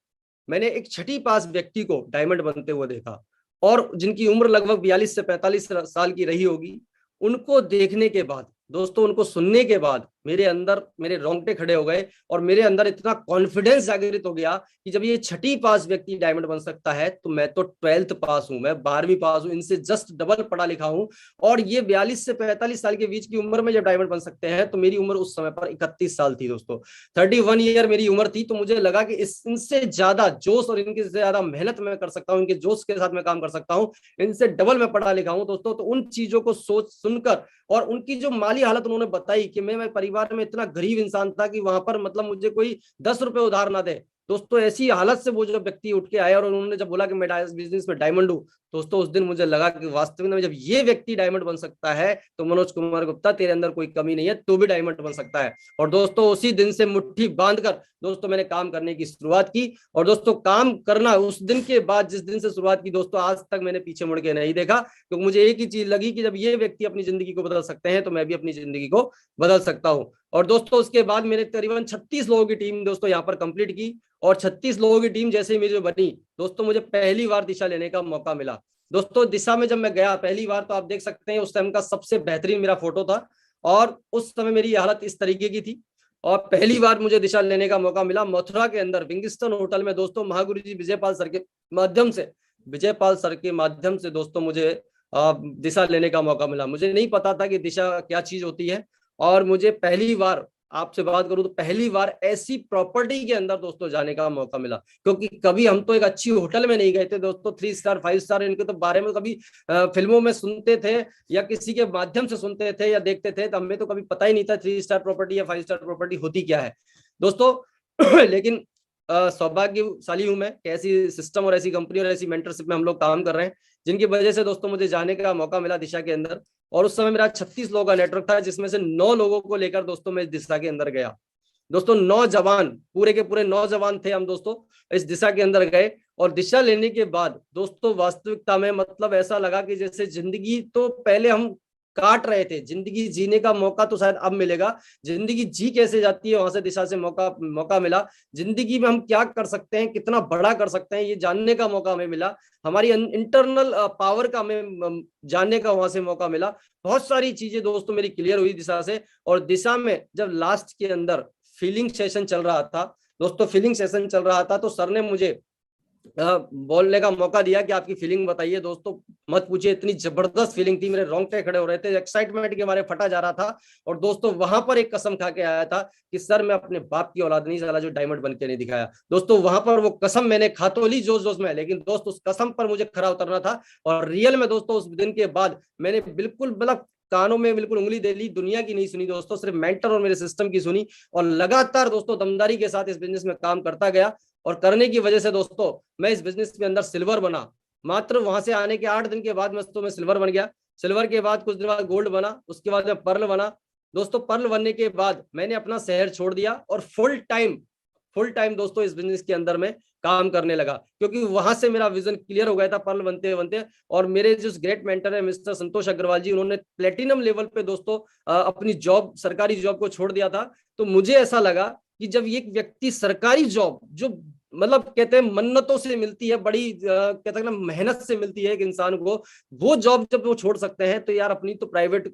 मैंने एक छठी पास व्यक्ति को डायमंड बनते हुए देखा और जिनकी उम्र लगभग 42 से 45 साल की रही होगी। उनको देखने के बाद दोस्तों, उनको सुनने के बाद मेरे अंदर मेरे रोंगटे खड़े हो गए और मेरे अंदर इतना कॉन्फिडेंस जागृत हो गया कि जब ये छठी पास व्यक्ति डायमंड बन सकता है तो मैं तो 12th पास हूं, मैं 12वीं पास हूं, इनसे जस्ट डबल पढ़ा लिखा हूं। और ये 42 से 45 साल के बीच की उम्र में जब डायमंड बन सकते हैं तो मेरी उम्र उस समय पर 31 साल थी दोस्तों, 31 ईयर मेरी उम्र थी। तो मुझे लगा कि इनसे ज्यादा जोश और इनके ज्यादा मेहनत मैं कर सकता हूँ, इनके जोश के साथ मैं काम कर सकता हूँ, इनसे डबल मैं पढ़ा लिखा हूँ दोस्तों। तो उन चीजों को सोच सुनकर और उनकी जो माली हालत उन्होंने बताई कि मैं परिवार में इतना गरीब इंसान था कि वहां पर मतलब मुझे कोई 10 रुपए उधार ना दे दोस्तों, ऐसी हालत से वो जो व्यक्ति उठ के आए और उन्होंने जब बोला कि मैं बिजनेस में डायमंड हूं दोस्तों, उस दिन मुझे लगा कि वास्तविक में जब ये व्यक्ति डायमंड बन सकता है तो मनोज कुमार गुप्ता तेरे अंदर कोई कमी नहीं है, तू भी डायमंड बन सकता है। और दोस्तों उसी दिन से मुट्ठी बांधकर दोस्तों मैंने काम करने की शुरुआत की। और दोस्तों काम करना उस दिन के बाद, जिस दिन से शुरुआत की दोस्तों, आज तक मैंने पीछे मुड़ के नहीं देखा, क्योंकि मुझे एक ही चीज लगी कि जब ये व्यक्ति अपनी जिंदगी को बदल सकते हैं तो मैं भी अपनी जिंदगी को बदल सकता हूं। और दोस्तों उसके बाद मैंने करीबन 36 लोगों की टीम दोस्तों यहाँ पर कंप्लीट की और 36 लोगों की टीम जैसे ही मेरी बनी दोस्तों, मुझे पहली बार दिशा लेने का मौका मिला। दोस्तों दिशा में जब मैं गया पहली बार, तो आप देख सकते हैं उस टाइम का सबसे बेहतरीन मेरा फोटो था और उस समय मेरी हालत इस तरीके की थी। और पहली बार मुझे दिशा लेने का मौका मिला मथुरा के अंदर विंगस्टन होटल में दोस्तों, महागुरु जी विजयपाल सर के माध्यम से दोस्तों मुझे दिशा लेने का मौका मिला। मुझे नहीं पता था कि दिशा क्या चीज होती है और मुझे पहली बार आपसे बात करूं तो पहली बार ऐसी प्रॉपर्टी के अंदर दोस्तों जाने का मौका मिला, क्योंकि कभी हम तो एक अच्छी होटल में नहीं गए थे दोस्तों, 3 स्टार 5 स्टार इनके तो बारे में कभी फिल्मों में सुनते थे या किसी के माध्यम से सुनते थे या देखते थे, तो हमें तो कभी पता ही नहीं था 3 स्टार प्रॉपर्टी या 5 स्टार प्रॉपर्टी होती क्या है दोस्तों। लेकिन सौभाग्यशाली हूं मैं कि ऐसी सिस्टम और ऐसी कंपनी और ऐसी मेंटरशिप में हम लोग काम कर रहे हैं, जिनकी वजह से दोस्तों मुझे जाने का मौका मिला दिशा के अंदर। और उस समय मेरा 36 लोगों का नेटवर्क था, जिसमें से 9 लोगों को लेकर दोस्तों मैं इस दिशा के अंदर गया। दोस्तों नौजवान, पूरे के पूरे नौजवान थे हम दोस्तों, इस दिशा के अंदर गए। और दिशा लेने के बाद दोस्तों वास्तविकता में मतलब ऐसा लगा कि जैसे जिंदगी तो पहले हम काट रहे थे, जिंदगी जीने का मौका तो शायद अब मिलेगा, जिंदगी जी कैसे जाती है वहां से दिशा से मौका मिला। जिंदगी में हम क्या कर सकते हैं, कितना बड़ा कर सकते हैं, ये जानने का मौका हमें मिला। हमारी इंटरनल पावर का हमें जानने का वहां से मौका मिला। बहुत सारी चीजें दोस्तों मेरी क्लियर हुई दिशा से। और दिशा में जब लास्ट के अंदर फीलिंग सेशन चल रहा था दोस्तों, फीलिंग सेशन चल रहा था, तो सर ने मुझे बोलने का मौका दिया कि आपकी फीलिंग बताइए। दोस्तों मत पूछिए, इतनी जबरदस्त फीलिंग थी, मेरे रोंगटे खड़े हो रहे थे, एक्साइटमेंट के मारे फटा जा रहा था। और दोस्तों वहां पर एक कसम खा के आया था कि सर मैं अपने बाप की औलाद नहीं, साला जो डायमंड बन के नहीं दिखाया। दोस्तों वहां पर वो कसम मैंने खा तो ली जोश जोश में, लेकिन दोस्त उस कसम पर मुझे खरा उतरना था। और रियल में दोस्तों उस दिन के बाद मैंने बिल्कुल मतलब कानों में बिल्कुल उंगली दे ली, दुनिया की नहीं सुनी दोस्तों, सिर्फ मेंटर और मेरे सिस्टम की सुनी। और लगातार दोस्तों दमदारी के साथ इस बिजनेस में काम करता गया। और करने की वजह से दोस्तों मैं इस बिजनेस के अंदर सिल्वर बना। मात्र वहां से आने के 8 दिन के बाद मैं सिल्वर बन गया। सिल्वर के बाद कुछ दिन बाद गोल्ड बना, उसके बाद मैं पर्ल बना। दोस्तों पर्ल बनने के बाद मैंने अपना शहर छोड़ दिया और फुल टाइम दोस्तों इस बिजनेस के अंदर में काम करने लगा, क्योंकि वहां से मेरा विजन क्लियर हो गया था पर्ल बनते बनते। और मेरे जो ग्रेट मेंटर है मिस्टर संतोष अग्रवाल जी, उन्होंने प्लेटिनम लेवल पे दोस्तों अपनी जॉब, सरकारी जॉब को छोड़ दिया था। तो मुझे ऐसा लगा कि जब एक व्यक्ति सरकारी जॉब जो मतलब कहते हैं मन्नतों से मिलती है, बड़ी कहते हैं ना मेहनत से मिलती है एक इंसान को, वो जॉब जब वो छोड़ सकते हैं, तो यार अपनी तो प्राइवेट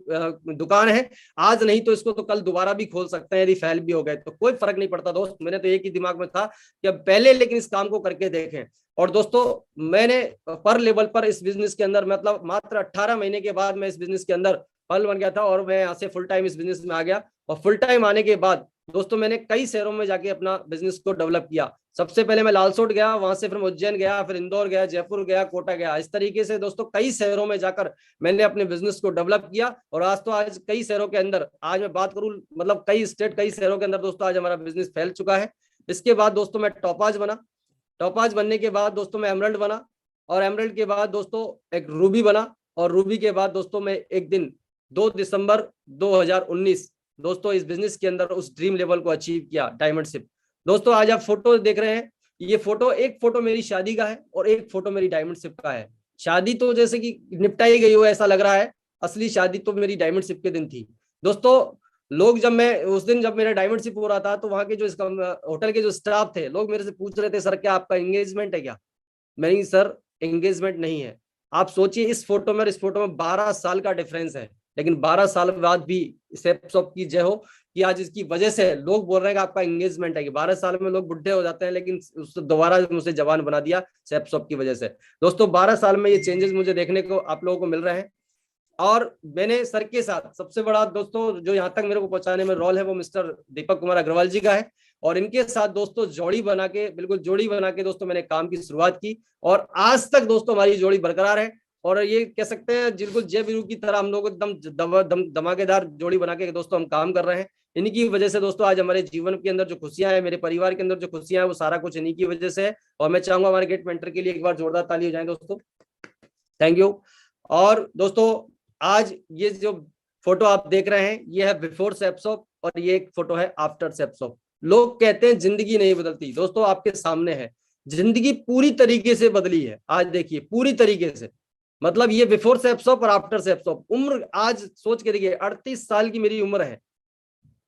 दुकान है, आज नहीं तो इसको तो कल दोबारा भी खोल सकते हैं, यदि फेल भी हो गए तो कोई फर्क नहीं पड़ता दोस्त। मैंने तो एक ही दिमाग में था कि अब पहले लेकिन इस काम को करके देखें। और दोस्तों मैंने पर लेवल पर इस बिजनेस के अंदर मतलब मात्र 18 महीने के बाद मैं इस बिजनेस के अंदर पल बन गया था और मैं यहाँ से फुल टाइम इस बिजनेस में आ गया। और फुल टाइम आने के बाद दोस्तों मैंने कई शहरों में जाके अपना बिजनेस को डेवलप किया। सबसे पहले मैं लालसोट गया, वहां से फिर उज्जैन गया, फिर इंदौर गया, जयपुर गया, कोटा गया। इस तरीके से दोस्तों कई शहरों में जाकर मैंने अपने बिजनेस को डेवलप किया। और आज कई शहरों के अंदर, आज मैं बात करूं मतलब कई स्टेट कई शहरों के अंदर दोस्तों आज हमारा बिजनेस फैल चुका है। इसके बाद दोस्तों मैं टॉपाज बना, टॉपाज बनने के बाद दोस्तों मैं एमरल्ड बना, और एमरल्ड के बाद दोस्तों एक रूबी बना, और रूबी के बाद दोस्तों मैं एक दिन 2 दिसंबर 2019 दोस्तों इस बिजनेस के अंदर उस ड्रीम लेवल को अचीव किया, डायमंडशिप। दोस्तों आज आप फोटो देख रहे हैं, ये फोटो, एक फोटो मेरी शादी का है और एक फोटो मेरी डायमंडशिप का है। शादी तो जैसे कि निपटाई गई हो ऐसा लग रहा है, असली शादी तो मेरी डायमंडशिप के दिन थी दोस्तों। लोग जब मैं उस दिन जब मेरा डायमंडशिप हो रहा था, तो वहां के जो होटल के जो स्टाफ थे, लोग मेरे से पूछ रहे थे सर क्या आपका एंगेजमेंट है क्या? नहीं सर एंगेजमेंट नहीं है। आप सोचिए इस फोटो में और इस फोटो में 12 साल का डिफरेंस है, लेकिन 12 साल बाद भी सेप्सॉप की जय हो कि आज इसकी वजह से लोग बोल रहे हैं कि आपका एंगेजमेंट है। कि 12 साल में लोग बुढ़े हो जाते हैं, लेकिन उसने दोबारा मुझे जवान बना दिया सेप्सॉप की वजह से। दोस्तों 12 साल में ये चेंजेस मुझे देखने को आप लोगों को मिल रहे हैं। और मैंने सर के साथ सबसे बड़ा दोस्तों जो यहाँ तक मेरे को पहुंचाने में रोल है वो मिस्टर दीपक कुमार अग्रवाल जी का है। और इनके साथ दोस्तों जोड़ी बना के, बिल्कुल जोड़ी बना के दोस्तों मैंने काम की शुरुआत की, और आज तक दोस्तों हमारी जोड़ी बरकरार है। और ये कह सकते हैं बिल्कुल जय वीरू की तरह हम लोग एकदम धमाकेदार जोड़ी बना के दोस्तों हम काम कर रहे हैं। इन्हीं की वजह से दोस्तों आज हमारे जीवन के अंदर जो खुशियां हैं, मेरे परिवार के अंदर जो खुशियां हैं, वो सारा कुछ इन्हीं की वजह से है। और मैं चाहूंगा हमारे गेट मेंटर के लिए एक बार जोरदार ताली हो जाए दोस्तों, थैंक यू। और दोस्तों आज ये जो फोटो आप देख रहे हैं ये है बिफोर सेप्सॉप, और ये एक फोटो है आफ्टर सेप्सॉप। लोग कहते हैं जिंदगी नहीं बदलती, दोस्तों आपके सामने है, जिंदगी पूरी तरीके से बदली है। आज देखिए पूरी तरीके से, मतलब ये बिफोर सेप्सॉप और आफ्टर सेप्सॉप। उम्र आज सोच के देखिए 38 साल की मेरी उम्र है,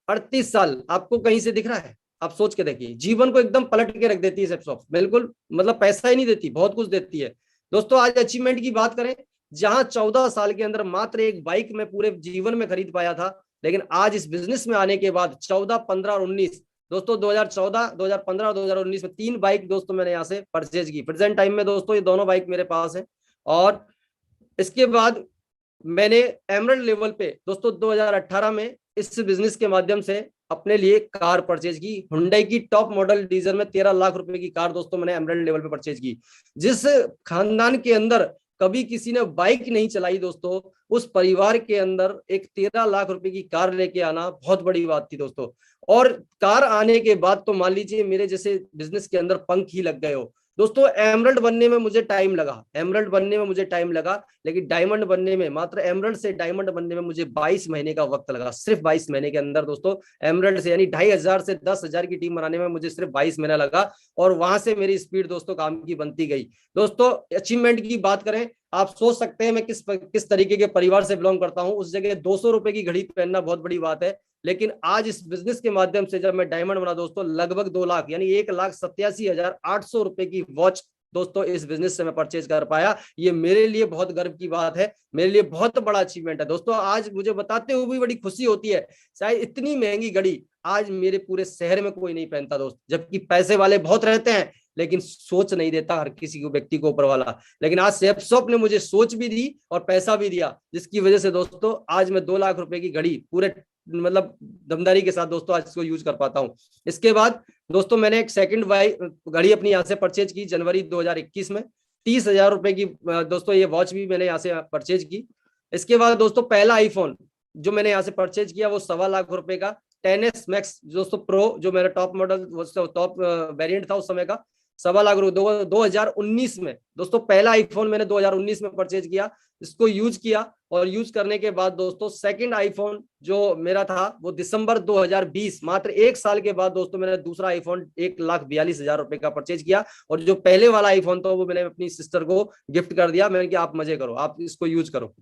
38 साल आपको कहीं से दिख रहा है? आप सोच के देखिए, जीवन को एकदम पलट के रख देती है सेप्सॉप, बिल्कुल मतलब पैसा ही नहीं देती, बहुत कुछ देती है। दोस्तों आज अचीवमेंट की बात करें, जहां 14 साल के अंदर मात्र एक बाइक में पूरे जीवन में खरीद पाया था, लेकिन आज इस बिजनेस में आने के बाद 14, 15 और 19 दोस्तों 2014, 2015 और 2019 में 3 बाइक दोस्तों मैंने यहाँ से परचेज की। प्रेजेंट टाइम में दोस्तों ये दोनों बाइक मेरे पास है। और इसके बाद मैंने एमरल्ड लेवल पे दोस्तों 2018 में इस बिजनेस के माध्यम से अपने लिए कार परचेज की। हुंडई की टॉप मॉडल डीजल में 13 लाख रुपए की कार दोस्तों मैंने एमराल्ड लेवल पे परचेज की। जिस खानदान के अंदर कभी किसी ने बाइक नहीं चलाई दोस्तों, उस परिवार के अंदर एक 13 लाख रुपए की कार लेके आना बहुत बड़ी बात थी दोस्तों। और कार आने के बाद तो मान लीजिए मेरे जैसे बिजनेस के अंदर पंख ही लग गए हो दोस्तों। एमराल्ड बनने में मुझे टाइम लगा, एमराल्ड बनने में मुझे टाइम लगा, लेकिन डायमंड बनने में, मात्र एमराल्ड से डायमंड बनने में मुझे 22 महीने का वक्त लगा। सिर्फ 22 महीने के अंदर दोस्तों एमराल्ड से, यानी 2,500 से 10,000 की टीम बनाने में मुझे सिर्फ 22 महीना लगा। और वहां से मेरी स्पीड दोस्तों काम की बनती गई। दोस्तों अचीवमेंट की बात करें, आप सोच सकते हैं मैं किस तरीके के परिवार से बिलोंग करता हूं। उस जगह 200 रुपए की घड़ी पहनना बहुत बड़ी बात है, लेकिन आज इस बिजनेस के माध्यम से जब मैं डायमंड बना दोस्तों, लगभग 2 लाख यानी 1,87,800 रुपए की वॉच दोस्तों इस बिजनेस से मैं परचेज कर पाया। ये मेरे लिए बहुत गर्व की बात है, मेरे लिए बहुत बड़ा अचीवमेंट है दोस्तों। आज मुझे बताते हुए भी बड़ी खुशी होती है, शायद इतनी महंगी घड़ी आज मेरे पूरे शहर में कोई नहीं पहनता दोस्त। जबकि पैसे वाले बहुत रहते हैं, लेकिन सोच नहीं देता हर किसी को, व्यक्ति को ऊपर वाला। लेकिन आज सेपसॉप ने मुझे सोच भी दी और पैसा भी दिया, जिसकी वजह से दोस्तों आज मैं 2 लाख रुपए की घड़ी पूरे मतलब दमदारी के साथ दोस्तों आज इसको यूज कर पाता हूं। इसके बाद दोस्तों मैंने एक सेकंड घड़ी अपनी यहाँ से परचेज की जनवरी 2021 में, 30,000 रुपए की दोस्तों ये वॉच भी मैंने यहाँ से परचेज की। इसके बाद दोस्तों पहला आईफोन जो मैंने यहाँ से परचेज किया वो 1.25 लाख रुपए का 10s मैक्स दोस्तों प्रो, जो मेरा टॉप मॉडल टॉप वेरिएंट था उस समय का, 1.25 लाख रुपए 2019 में दोस्तों। पहला आईफोन मैंने 2019 में परचेज किया, इसको यूज किया। और यूज करने के बाद दोस्तों सेकंड आईफोन जो मेरा था वो दिसंबर 2020, मात्र 1 साल के बाद दोस्तों मैंने दूसरा आईफोन 1,42,000 रुपए का परचेज किया। और जो पहले वाला आईफोन था वो मैंने अपनी सिस्टर को गिफ्ट कर दिया। मैंने कहा आप मजे करो, आप इसको यूज करो,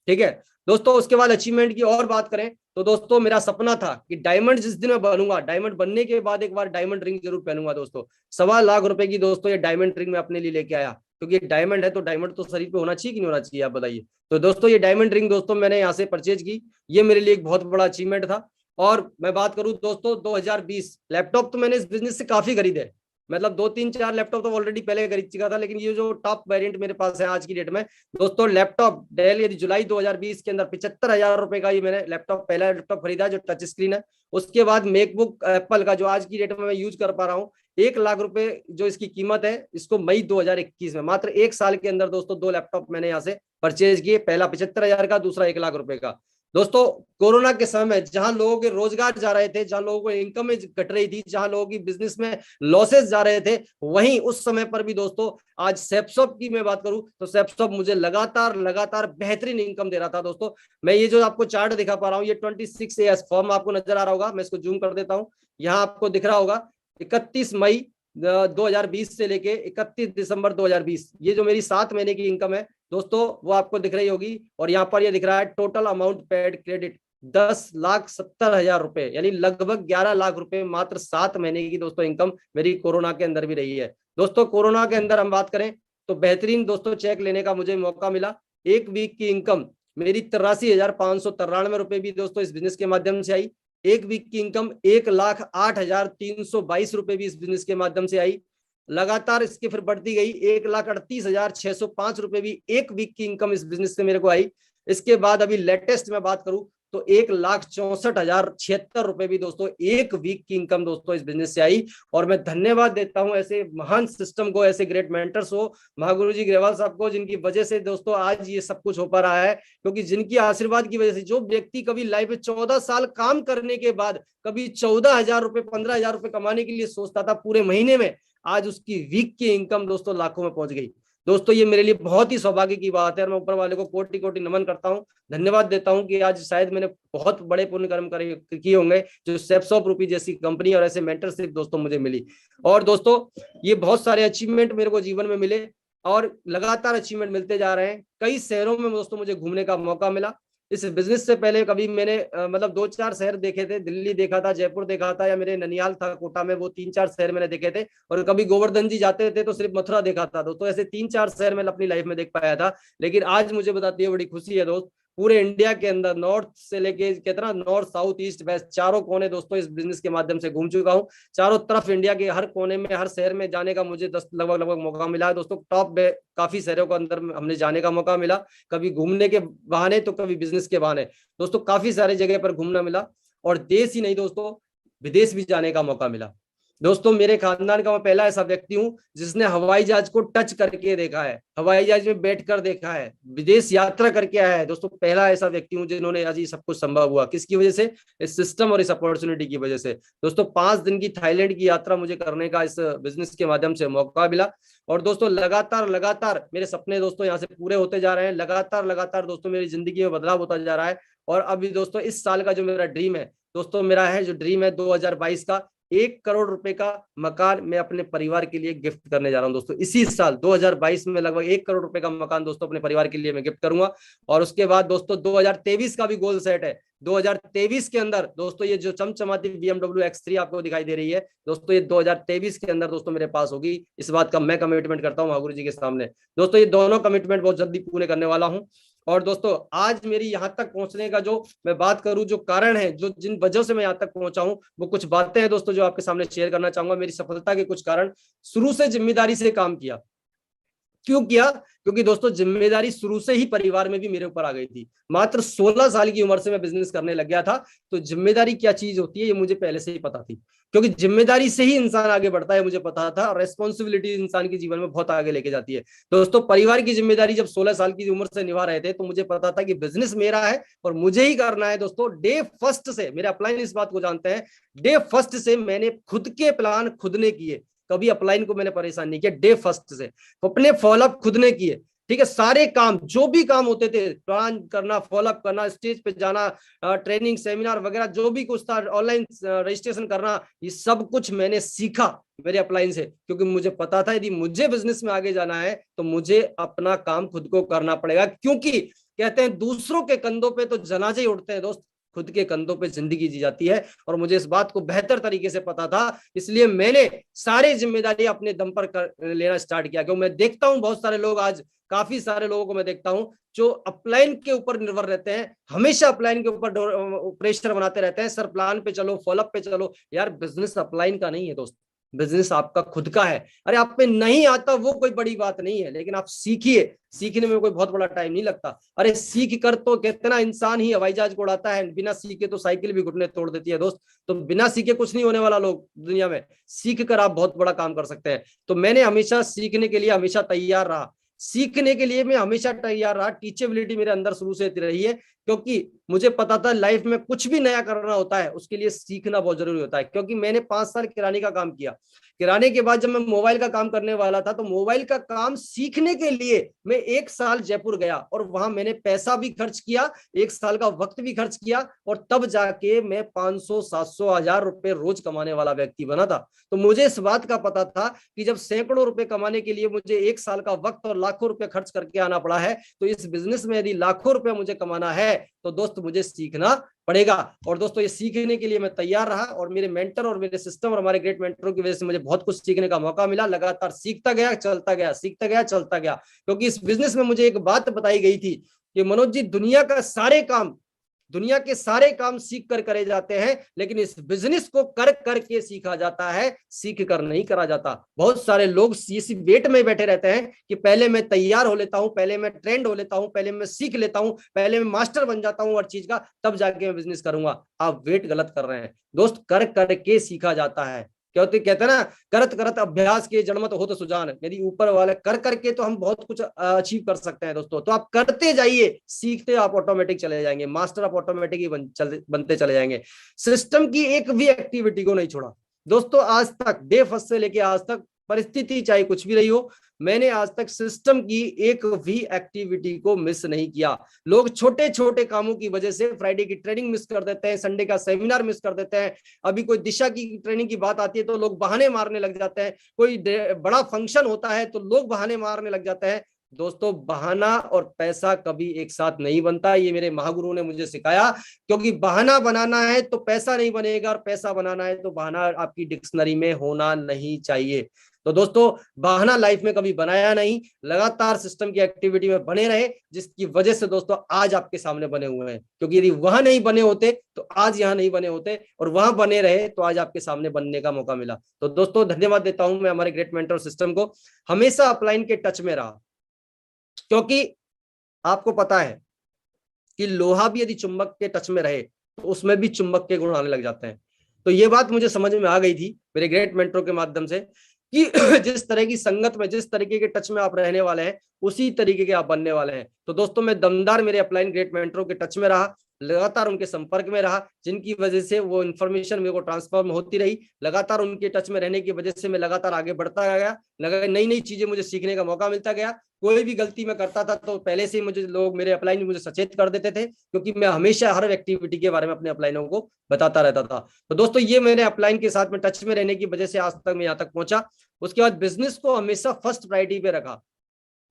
ठीक है दोस्तों। उसके बाद अचीवमेंट की और बात करें तो दोस्तों मेरा सपना था कि डायमंड जिस दिन मैं बनूंगा, डायमंड बनने के बाद एक बार डायमंड रिंग जरूर पहनूंगा दोस्तों। 1.25 लाख रुपए की दोस्तों ये डायमंड रिंग मैं अपने लिए लेके आया, क्योंकि डायमंड है तो डायमंड तो शरीर पे होना चाहिए कि नहीं होना चाहिए, आप बताइए। तो दोस्तों ये डायमंड रिंग दोस्तों मैंने यहाँ से परचेज की, ये मेरे लिए एक बहुत बड़ा अचीवमेंट था। और मैं बात करूं दोस्तों 2020, लैपटॉप तो मैंने इस बिजनेस से काफी खरीदे, मतलब 2-3-4 लैपटॉप तो ऑलरेडी पहले खरीद चुका था, लेकिन ये जो टॉप वेरिएंट मेरे पास है आज की डेट में दोस्तों, लैपटॉप डेल, यदि जुलाई 2020 के अंदर 75,000 रुपए का ये मैंने लैपटॉप, पहला लैपटॉप खरीदा जो टच स्क्रीन है। उसके बाद मैकबुक एप्पल का जो आज की डेट में मैं यूज कर पा रहा हूँ, 1 लाख रुपए जो इसकी कीमत है, इसको मई 2021 में मात्र 1 साल के अंदर दोस्तों 2 लैपटॉप मैंने यहाँ से परचेज किए, पहला 75,000 का, दूसरा 1 लाख रुपए का। दोस्तों कोरोना के समय जहां लोगों के रोजगार जा रहे थे, जहां लोगों को इनकम घट रही थी, जहां लोगों की बिजनेस में लॉसेस जा रहे थे, वहीं उस समय पर भी दोस्तों आज सेपसॉप की मैं बात करूं तो सेपसॉप मुझे लगातार बेहतरीन इनकम दे रहा था दोस्तों। मैं ये जो आपको चार्ट दिखा पा रहा हूं, ये 26AS फॉर्म आपको नजर आ रहा होगा, मैं इसको जूम कर देता हूं, यहाँ आपको दिख रहा होगा 31 मई 2020 से लेके 31 दिसंबर 2020, ये जो मेरी 7 महीने की इनकम है दोस्तों वो आपको दिख रही होगी। और यहाँ पर ये दिख रहा है टोटल अमाउंट पेड क्रेडिट 10,70,000 रुपए, यानी लगभग 11 लाख रुपए मात्र 7 महीने की दोस्तों इनकम मेरी कोरोना के अंदर भी रही है। दोस्तों कोरोना के अंदर हम बात करें तो बेहतरीन दोस्तों चेक लेने का मुझे मौका मिला। 1 वीक की इनकम मेरी 83,593 रुपए भी दोस्तों इस बिजनेस के माध्यम से आई। 1 वीक की इनकम 1,08,322 रुपए भी इस बिजनेस के माध्यम से आई। लगातार इसकी फिर बढ़ती गई, 1,38,605 रुपए भी 1 वीक की इनकम इस बिजनेस से मेरे को आई। इसके बाद अभी लेटेस्ट में बात करूं तो 1,64,076 रुपए भी दोस्तों 1 वीक की इनकम दोस्तों इस बिजनेस से आई। और मैं धन्यवाद देता हूं ऐसे महान सिस्टम को, ऐसे ग्रेट मेंटर्स को, महागुरु जी ग्रेवाल साहब को, जिनकी वजह से दोस्तों आज ये सब कुछ हो पा रहा है। क्योंकि जिनकी आशीर्वाद की वजह से, जो व्यक्ति कभी लाइफ में 14 साल काम करने के बाद कभी 14,000 रुपए 15,000 रुपए कमाने के लिए सोचता था पूरे महीने में, आज उसकी वीक की इनकम दोस्तों लाखों में पहुंच गई। दोस्तों ये मेरे लिए बहुत ही सौभाग्य की बात है और मैं ऊपर वाले को कोटि कोटि नमन करता हूं, धन्यवाद देता हूं कि आज शायद मैंने बहुत बड़े पुण्य कर्म किए होंगे जो सेपसॉप रूपी जैसी कंपनी और ऐसे मेंटरशिप दोस्तों मुझे मिली। और दोस्तों ये बहुत सारे अचीवमेंट मेरे को जीवन में मिले और लगातार अचीवमेंट मिलते जा रहे हैं। कई शहरों में दोस्तों मुझे घूमने का मौका मिला। इस बिजनेस से पहले कभी मैंने मतलब 2-4 शहर देखे थे, दिल्ली देखा था, जयपुर देखा था, या मेरे ननियाल था कोटा में, वो 3-4 शहर मैंने देखे थे। और कभी गोवर्धन जी जाते थे तो सिर्फ मथुरा देखा था दोस्तों। ऐसे 3-4 शहर मैंने अपनी लाइफ में देख पाया था। लेकिन आज मुझे बताती है बड़ी खुशी है दोस्त, पूरे इंडिया के अंदर नॉर्थ से लेके कितना, नॉर्थ साउथ ईस्ट वेस्ट चारों कोने दोस्तों इस बिजनेस के माध्यम से घूम चुका हूँ। चारों तरफ इंडिया के हर कोने में, हर शहर में जाने का मुझे लगभग मौका मिला है दोस्तों। टॉप काफी शहरों के अंदर हमने जाने का मौका मिला, कभी घूमने के बहाने तो कभी बिजनेस के बहाने दोस्तों, काफी सारे जगह पर घूमना मिला। और देश ही नहीं दोस्तों, विदेश भी जाने का मौका मिला। दोस्तों मेरे खानदान का मैं पहला ऐसा व्यक्ति हूं जिसने हवाई जहाज को टच करके देखा है, हवाई जहाज में बैठकर देखा है, विदेश यात्रा करके आया है। दोस्तों पहला ऐसा व्यक्ति हूं जिन्होंने आज ये सब कुछ संभव हुआ। किसकी वजह से? इस सिस्टम और इस अपॉर्चुनिटी की वजह से। दोस्तों 5 दिन की थाईलैंड की यात्रा मुझे करने का इस बिजनेस के माध्यम से मौका मिला। और दोस्तों लगातार मेरे सपने दोस्तों यहाँ से पूरे होते जा रहे हैं। लगातार दोस्तों मेरी जिंदगी में बदलाव होता जा रहा है। और अभी दोस्तों इस साल का जो मेरा ड्रीम है दोस्तों, मेरा है जो ड्रीम है 2022 का 1 करोड़ रुपए का मकान मैं अपने परिवार के लिए गिफ्ट करने जा रहा हूं दोस्तों। इसी साल 2022 में लगभग 1 करोड़ रुपए का मकान दोस्तों अपने परिवार के लिए मैं गिफ्ट करूंगा। और उसके बाद दोस्तों 2023 का भी गोल सेट है। 2023 के अंदर दोस्तों ये जो चमचमाती BMW X3 आपको दिखाई दे रही है दोस्तों, ये 2023 के अंदर दोस्तों मेरे पास होगी। इस बात का मैं कमिटमेंट करता हूं महागुरु जी के सामने। दोस्तों ये दोनों कमिटमेंट बहुत जल्दी पूरे करने वाला हूं। और दोस्तों आज मेरी यहां तक पहुंचने का जो मैं बात करूं, जो कारण है, जो जिन वजह से मैं यहां तक पहुंचा हूं, वो कुछ बातें हैं दोस्तों जो आपके सामने शेयर करना चाहूंगा। मेरी सफलता के कुछ कारण। शुरू से जिम्मेदारी से काम किया। क्यों किया? क्योंकि दोस्तों जिम्मेदारी शुरू से ही परिवार में भी मेरे ऊपर आ गई थी। मात्र 16 साल की उम्र से मैं बिजनेस करने लग गया था। तो जिम्मेदारी क्या चीज होती है ये मुझे पहले से ही पता थी, क्योंकि जिम्मेदारी से ही इंसान आगे बढ़ता है, मुझे पता था। और रेस्पॉन्सिबिलिटी इंसान के जीवन में बहुत आगे लेके जाती है। दोस्तों परिवार की जिम्मेदारी जब 16 साल की उम्र से निभा रहे थे तो मुझे पता था कि बिजनेस मेरा है और मुझे ही करना है। दोस्तों डे फर्स्ट से, मेरे अपलाइन इस बात को जानते हैं, डे फर्स्ट से मैंने खुद के प्लान खुद ने किए। कभी अपलाइन को मैंने परेशान नहीं किया। डे फर्स्ट से अपने फॉलोअप खुद ने किए। ठीक है, सारे काम जो भी काम होते थे, प्लान करना, फॉलोअप करना, स्टेज पे जाना, ट्रेनिंग सेमिनार वगैरह जो भी कुछ था, ऑनलाइन रजिस्ट्रेशन करना, ये सब कुछ मैंने सीखा मेरे अपलाइन से। क्योंकि मुझे पता था यदि मुझे बिजनेस में आगे जाना है तो मुझे अपना काम खुद को करना पड़ेगा। क्योंकि कहते हैं दूसरों के कंधों पे तो जनाजे उठते हैं दोस्त, खुद के कंधों पे जिंदगी जी जाती है। और मुझे इस बात को बेहतर तरीके से पता था, इसलिए मैंने सारी जिम्मेदारी अपने दम पर लेना स्टार्ट किया। क्योंकि मैं देखता हूं बहुत सारे लोग, आज काफी सारे लोगों को मैं देखता हूं जो अपलाइन के ऊपर निर्भर रहते हैं, हमेशा अपलाइन के ऊपर प्रेशर बनाते रहते हैं, सर प्लान पे चलो, फॉलोअप पे चलो। यार बिजनेस अपलाइन का नहीं है दोस्त, बिजनेस आपका खुद का है। अरे आप पे नहीं आता वो कोई बड़ी बात नहीं है, लेकिन आप सीखिए। सीखने में कोई बहुत बड़ा टाइम नहीं लगता। अरे सीख कर तो कहते ना इंसान ही हवाई जहाज को उड़ाता है, बिना सीखे तो साइकिल भी घुटने तोड़ देती है दोस्त। तो बिना सीखे कुछ नहीं होने वाला लोग दुनिया में, सीख कर आप बहुत बड़ा काम कर सकते हैं। तो मैंने हमेशा सीखने के लिए हमेशा तैयार रहा, सीखने के लिए मैं हमेशा तैयार रहा। टीचेबिलिटी मेरे अंदर शुरू से रही है, क्योंकि मुझे पता था लाइफ में कुछ भी नया करना होता है उसके लिए सीखना बहुत जरूरी होता है। क्योंकि मैंने 5 साल किराने का काम किया। किराने के बाद जब मैं मोबाइल का काम करने वाला था तो मोबाइल का काम सीखने के लिए मैं 1 साल जयपुर गया और वहां मैंने पैसा भी खर्च किया, 1 साल का वक्त भी खर्च किया, और तब जाके मैं 500, 700, 1000 रुपए रोज कमाने वाला व्यक्ति बना था। तो मुझे इस बात का पता था कि जब सैकड़ों रुपए कमाने के लिए मुझे 1 साल का वक्त और लाखों रुपए खर्च करके आना पड़ा है, तो इस बिजनेस में यदि लाखों रुपए मुझे कमाना है तो दोस्त मुझे सीखना पड़ेगा। और दोस्तों ये सीखने के लिए मैं तैयार रहा, और मेरे मेंटर और मेरे सिस्टम और हमारे ग्रेट मेंटरों की वजह से मुझे बहुत कुछ सीखने का मौका मिला। लगातार सीखता गया, चलता गया, सीखता गया, चलता गया। क्योंकि इस बिजनेस में मुझे एक बात बताई गई थी कि मनोज जी दुनिया के सारे काम सीख कर करे जाते हैं, लेकिन इस बिजनेस को कर करके सीखा जाता है, सीख कर नहीं करा जाता। बहुत सारे लोग इसी वेट में बैठे रहते हैं कि पहले मैं तैयार हो लेता हूं, पहले मैं ट्रेंड हो लेता हूं, पहले मैं सीख लेता हूं, पहले मैं मास्टर बन जाता हूं हर चीज का, तब जाके मैं बिजनेस करूंगा। आप वेट गलत कर रहे हैं दोस्त, कर करके सीखा जाता है। क्योंकि कहते हैं ना, करत करत अभ्यास के जड़मत हो तो सुजान। यदि ऊपर वाले कर करके तो हम बहुत कुछ अचीव कर सकते हैं दोस्तों। तो आप करते जाइए, सीखते आप ऑटोमेटिक चले जाएंगे, मास्टर आप ऑटोमेटिक ही बनते चले जाएंगे। सिस्टम की एक भी एक्टिविटी को नहीं छोड़ा दोस्तों आज तक, डे फर्स्ट से लेके आज तक, परिस्थिति चाहे कुछ भी रही हो, मैंने आज तक सिस्टम की एक भी एक्टिविटी को मिस नहीं किया। लोग छोटे छोटे कामों की वजह से फ्राइडे की ट्रेनिंग मिस कर देते हैं, संडे का सेमिनार मिस कर देते हैं। अभी कोई दिशा की ट्रेनिंग की बात आती है तो लोग बहाने मारने लग जाते हैं। कोई बड़ा फंक्शन होता है तो लोग बहाने मारने लग जाते हैं। दोस्तों बहाना और पैसा कभी एक साथ नहीं बनता, ये मेरे महागुरु ने मुझे सिखाया। क्योंकि बहाना बनाना है तो पैसा नहीं बनेगा, और पैसा बनाना है तो बहाना आपकी डिक्शनरी में होना नहीं चाहिए। तो दोस्तों बहाना लाइफ में कभी बनाया नहीं, लगातार सिस्टम की एक्टिविटी में बने रहे, जिसकी वजह से दोस्तों आज आपके सामने बने हुए हैं। क्योंकि यदि वहां नहीं बने होते तो आज यहाँ नहीं बने होते, और वहां बने रहे तो आज आपके सामने बनने का मौका मिला। तो दोस्तों धन्यवाद देता हूं मैं हमारे ग्रेट मेंटर सिस्टम को, हमेशा अपलाइन के टच में रहा। क्योंकि आपको पता है कि लोहा भी यदि चुंबक के टच में रहे तो उसमें भी चुंबक के गुण आने लग जाते हैं। तो ये बात मुझे समझ में आ गई थी मेरे ग्रेट मेंटर के माध्यम से कि जिस तरह की संगत में, जिस तरीके के टच में आप रहने वाले हैं, उसी तरीके के आप बनने वाले हैं। तो दोस्तों मैं दमदार मेरे अपलाइन ग्रेट मेंटरों के टच में रहा, लगातार उनके संपर्क में रहा, जिनकी वजह से वो इन्फॉर्मेशन मेरे को ट्रांसफर होती रही। लगातार उनके टच में रहने की वजह से मैं लगातार आगे बढ़ता गया, नई नई चीजें मुझे सीखने का मौका मिलता गया। कोई भी गलती मैं करता था तो पहले से ही मुझे लोग, मेरे अपलाइन मुझे सचेत कर देते थे, क्योंकि मैं हमेशा हर एक्टिविटी के बारे में अपने अपलाइनों को बताता रहता था। तो दोस्तों ये मेरे अपलाइन के साथ में टच में रहने की वजह से आज तक मैं यहाँ तक पहुंचा। उसके बाद बिजनेस को हमेशा फर्स्ट प्रायोरिटी पे रखा।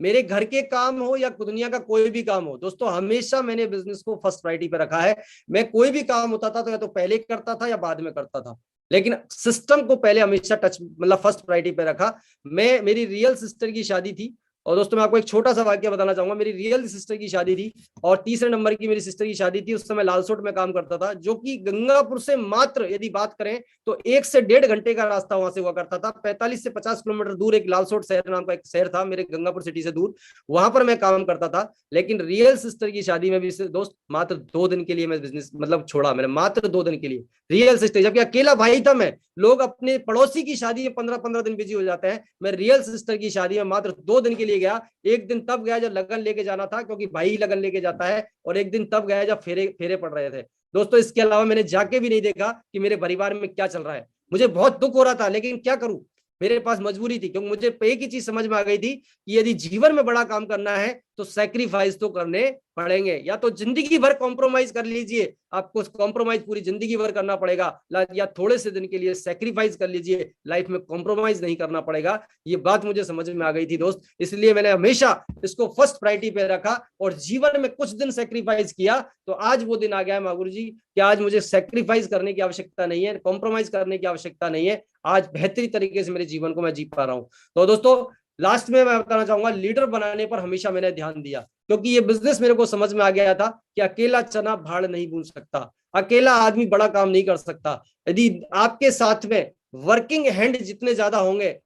मेरे घर के काम हो या दुनिया का कोई भी काम हो दोस्तों, हमेशा मैंने बिजनेस को फर्स्ट प्रायोरिटी पे रखा है। मैं कोई भी काम होता था तो या तो पहले करता था या बाद में करता था, लेकिन सिस्टम को पहले हमेशा टच, मतलब फर्स्ट प्रायोरिटी पे रखा। मेरी रियल सिस्टर की शादी थी, और दोस्तों मैं आपको एक छोटा सा वाक्य बताना चाहूंगा। मेरी रियल सिस्टर की शादी थी, और तीसरे नंबर की मेरी सिस्टर की शादी थी। उस समय लालसोट में काम करता था, जो कि गंगापुर से मात्र यदि बात करें तो 1 से 1.5 घंटे का रास्ता वहां से हुआ करता था। 45 से 50 किलोमीटर दूर एक लालसोट शहर नाम का एक शहर था मेरे गंगापुर सिटी से दूर, वहां पर मैं काम करता था। लेकिन रियल सिस्टर की शादी में भी दोस्त मात्र 2 दिन के लिए मैं बिजनेस मतलब छोड़ा, मैंने मात्र 2 दिन के लिए। रियल सिस्टर, जबकि अकेला भाई था मैं। लोग अपने पड़ोसी की शादी में 15-15 दिन बिजी हो जाते हैं, मैं रियल सिस्टर की शादी में मात्र 2 दिन के लिए गया। एक दिन तब गया जब लगन लेके जाना था, क्योंकि भाई लगन लेके जाता है, और एक दिन तब गया जब फेरे पड़ रहे थे दोस्तों। इसके अलावा मैंने जाके भी नहीं देखा कि मेरे परिवार में क्या चल रहा है। मुझे बहुत दुख हो रहा था, लेकिन क्या करूं, मेरे पास मजबूरी थी, क्योंकि मुझे एक ही चीज समझ में आ गई थी कि यदि जीवन में बड़ा काम करना है तो सैक्रिफाइस तो करने पड़ेंगे। या तो जिंदगी भर कॉम्प्रोमाइज कर लीजिए, आपको कॉम्प्रोमाइज पूरी जिंदगी भर करना पड़ेगा, या थोड़े से दिन के लिए सैक्रिफाइस कर लीजिए, लाइफ में कॉम्प्रोमाइज नहीं करना पड़ेगा। ये बात मुझे समझ में आ गई थी दोस्त, इसलिए मैंने हमेशा इसको फर्स्ट प्रायोरिटी पे रखा, और जीवन में कुछ दिन सैक्रिफाइस किया। तो आज वो दिन आ गया है महागुरु जी कि आज मुझे सैक्रिफाइस करने की आवश्यकता नहीं है, कॉम्प्रोमाइज करने की आवश्यकता नहीं है। आज बेहतरीन तरीके से मेरे जीवन को मैं जी पा रहा हूं। तो दोस्तों लास्ट में मैं बताना चाहूंगा, लीडर बनाने पर हमेशा मैंने ध्यान दिया, क्योंकि ये बिजनेस मेरे को समझ में आ गया था कि अकेला चना भाड़ नहीं बून सकता, अकेला आदमी बड़ा काम नहीं कर सकता। यदि आपके साथ में वर्किंग हैंड जितने ज्यादा होंगे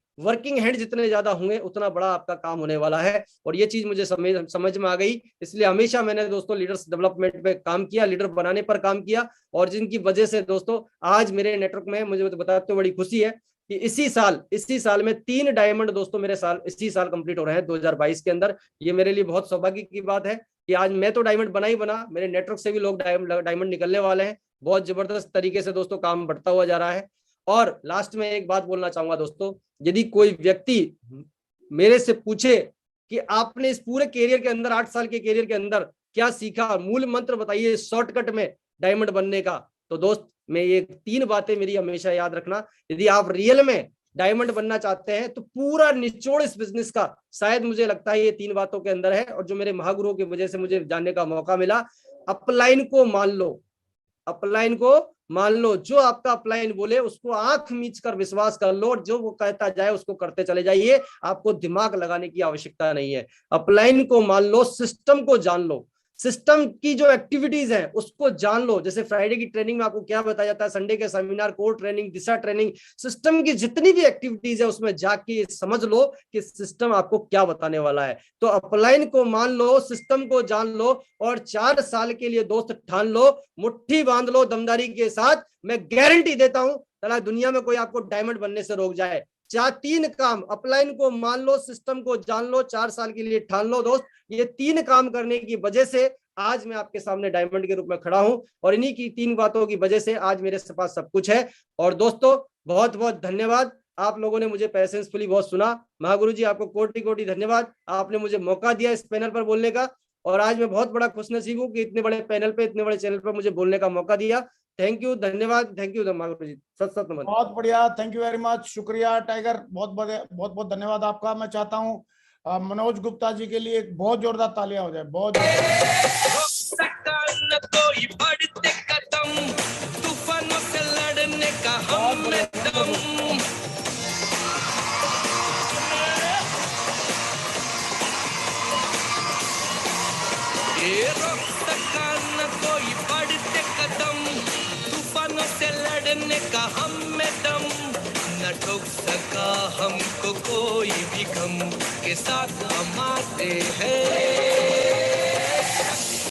उतना बड़ा आपका काम होने वाला है। और ये चीज मुझे समझ में आ गई, इसलिए हमेशा मैंने दोस्तों लीडर्स डेवलपमेंट पे काम किया, लीडर बनाने पर काम किया, और जिनकी वजह से दोस्तों आज मेरे नेटवर्क में मुझे बताते हुए बड़ी खुशी है कि इसी साल में 3 डायमंड दोस्तों मेरे साल इसी साल कंप्लीट हो रहे हैं 2022 के अंदर। ये मेरे लिए बहुत सौभाग्य की बात है कि आज मैं तो डायमंड बना, मेरे नेटवर्क से भी लोग डायमंड निकलने वाले हैं। बहुत जबरदस्त तरीके से दोस्तों काम बढ़ता हुआ जा रहा है। और लास्ट में एक बात बोलना चाहूंगा दोस्तों, यदि कोई व्यक्ति मेरे से पूछे कि आपने इस पूरे कैरियर के अंदर, 8 साल के कैरियर के अंदर क्या सीखा, मूल मंत्र बताइए शॉर्टकट में डायमंड बनने का, तो दोस्त मैं ये 3 बातें मेरी हमेशा याद रखना। यदि आप रियल में डायमंड बनना चाहते हैं तो पूरा निचोड़ इस बिजनेस का शायद मुझे लगता है ये 3 बातों के अंदर है। और जो मेरे महागुरुओं की वजह से मुझे जानने का मौका मिला, अपलाइन को मान लो, जो आपका अपलाइन बोले उसको आंख मीच कर विश्वास कर लो, और जो वो कहता जाए उसको करते चले जाइए, आपको दिमाग लगाने की आवश्यकता नहीं है। अपलाइन को मान लो, सिस्टम को जान लो, सिस्टम की जो एक्टिविटीज है उसको जान लो। जैसे फ्राइडे की ट्रेनिंग में आपको क्या बताया जाता है, संडे के सेमिनार, कोर ट्रेनिंग, दिशा ट्रेनिंग, सिस्टम की जितनी भी एक्टिविटीज है उसमें जाके समझ लो कि सिस्टम आपको क्या बताने वाला है। तो अपलाइन को मान लो, सिस्टम को जान लो, और 4 साल के लिए दोस्त ठान लो, मुट्ठी बांध लो दमदारी के साथ। मैं गारंटी देता हूं चला दुनिया में कोई आपको डायमंड बनने से रोक जाए। 3 काम, अपलाइन को मान लो, सिस्टम को जान लो, 4 साल के लिए ठान लो दोस्त। ये 3 काम करने की वजह से आज मैं आपके सामने डायमंड के रूप में खड़ा हूं, और इन्हीं की 3 बातों की वजह से आज मेरे पास सब कुछ है। और दोस्तों बहुत बहुत धन्यवाद, आप लोगों ने मुझे पैसेंसफुली बहुत सुना। महागुरु जी आपको कोटि कोटि धन्यवाद, आपने मुझे मौका दिया इस पैनल पर बोलने का। और आज मैं बहुत बड़ा खुशनसीब हूं कि इतने बड़े पैनल पे, इतने बड़े चैनल पर मुझे बोलने का मौका दिया। थैंक यू, धन्यवाद, थैंक यू महागुरु जी, सत नमन। बहुत बढ़िया, थैंक यू वेरी मच, शुक्रिया टाइगर, बहुत बहुत धन्यवाद आपका। मैं चाहता हूँ मनोज गुप्ता जी के लिए एक बहुत जोरदार तालियां हो जाए, बहुत न कोई बढ़ते कदम, तूफानों से लड़ने का हम में दम। ये रोक सका न कोई बढ़ते कदम, तूफानों से लड़ने का हम में दम। न ठोक सका हमको कोई भी गम, के साथ हम आते हैं।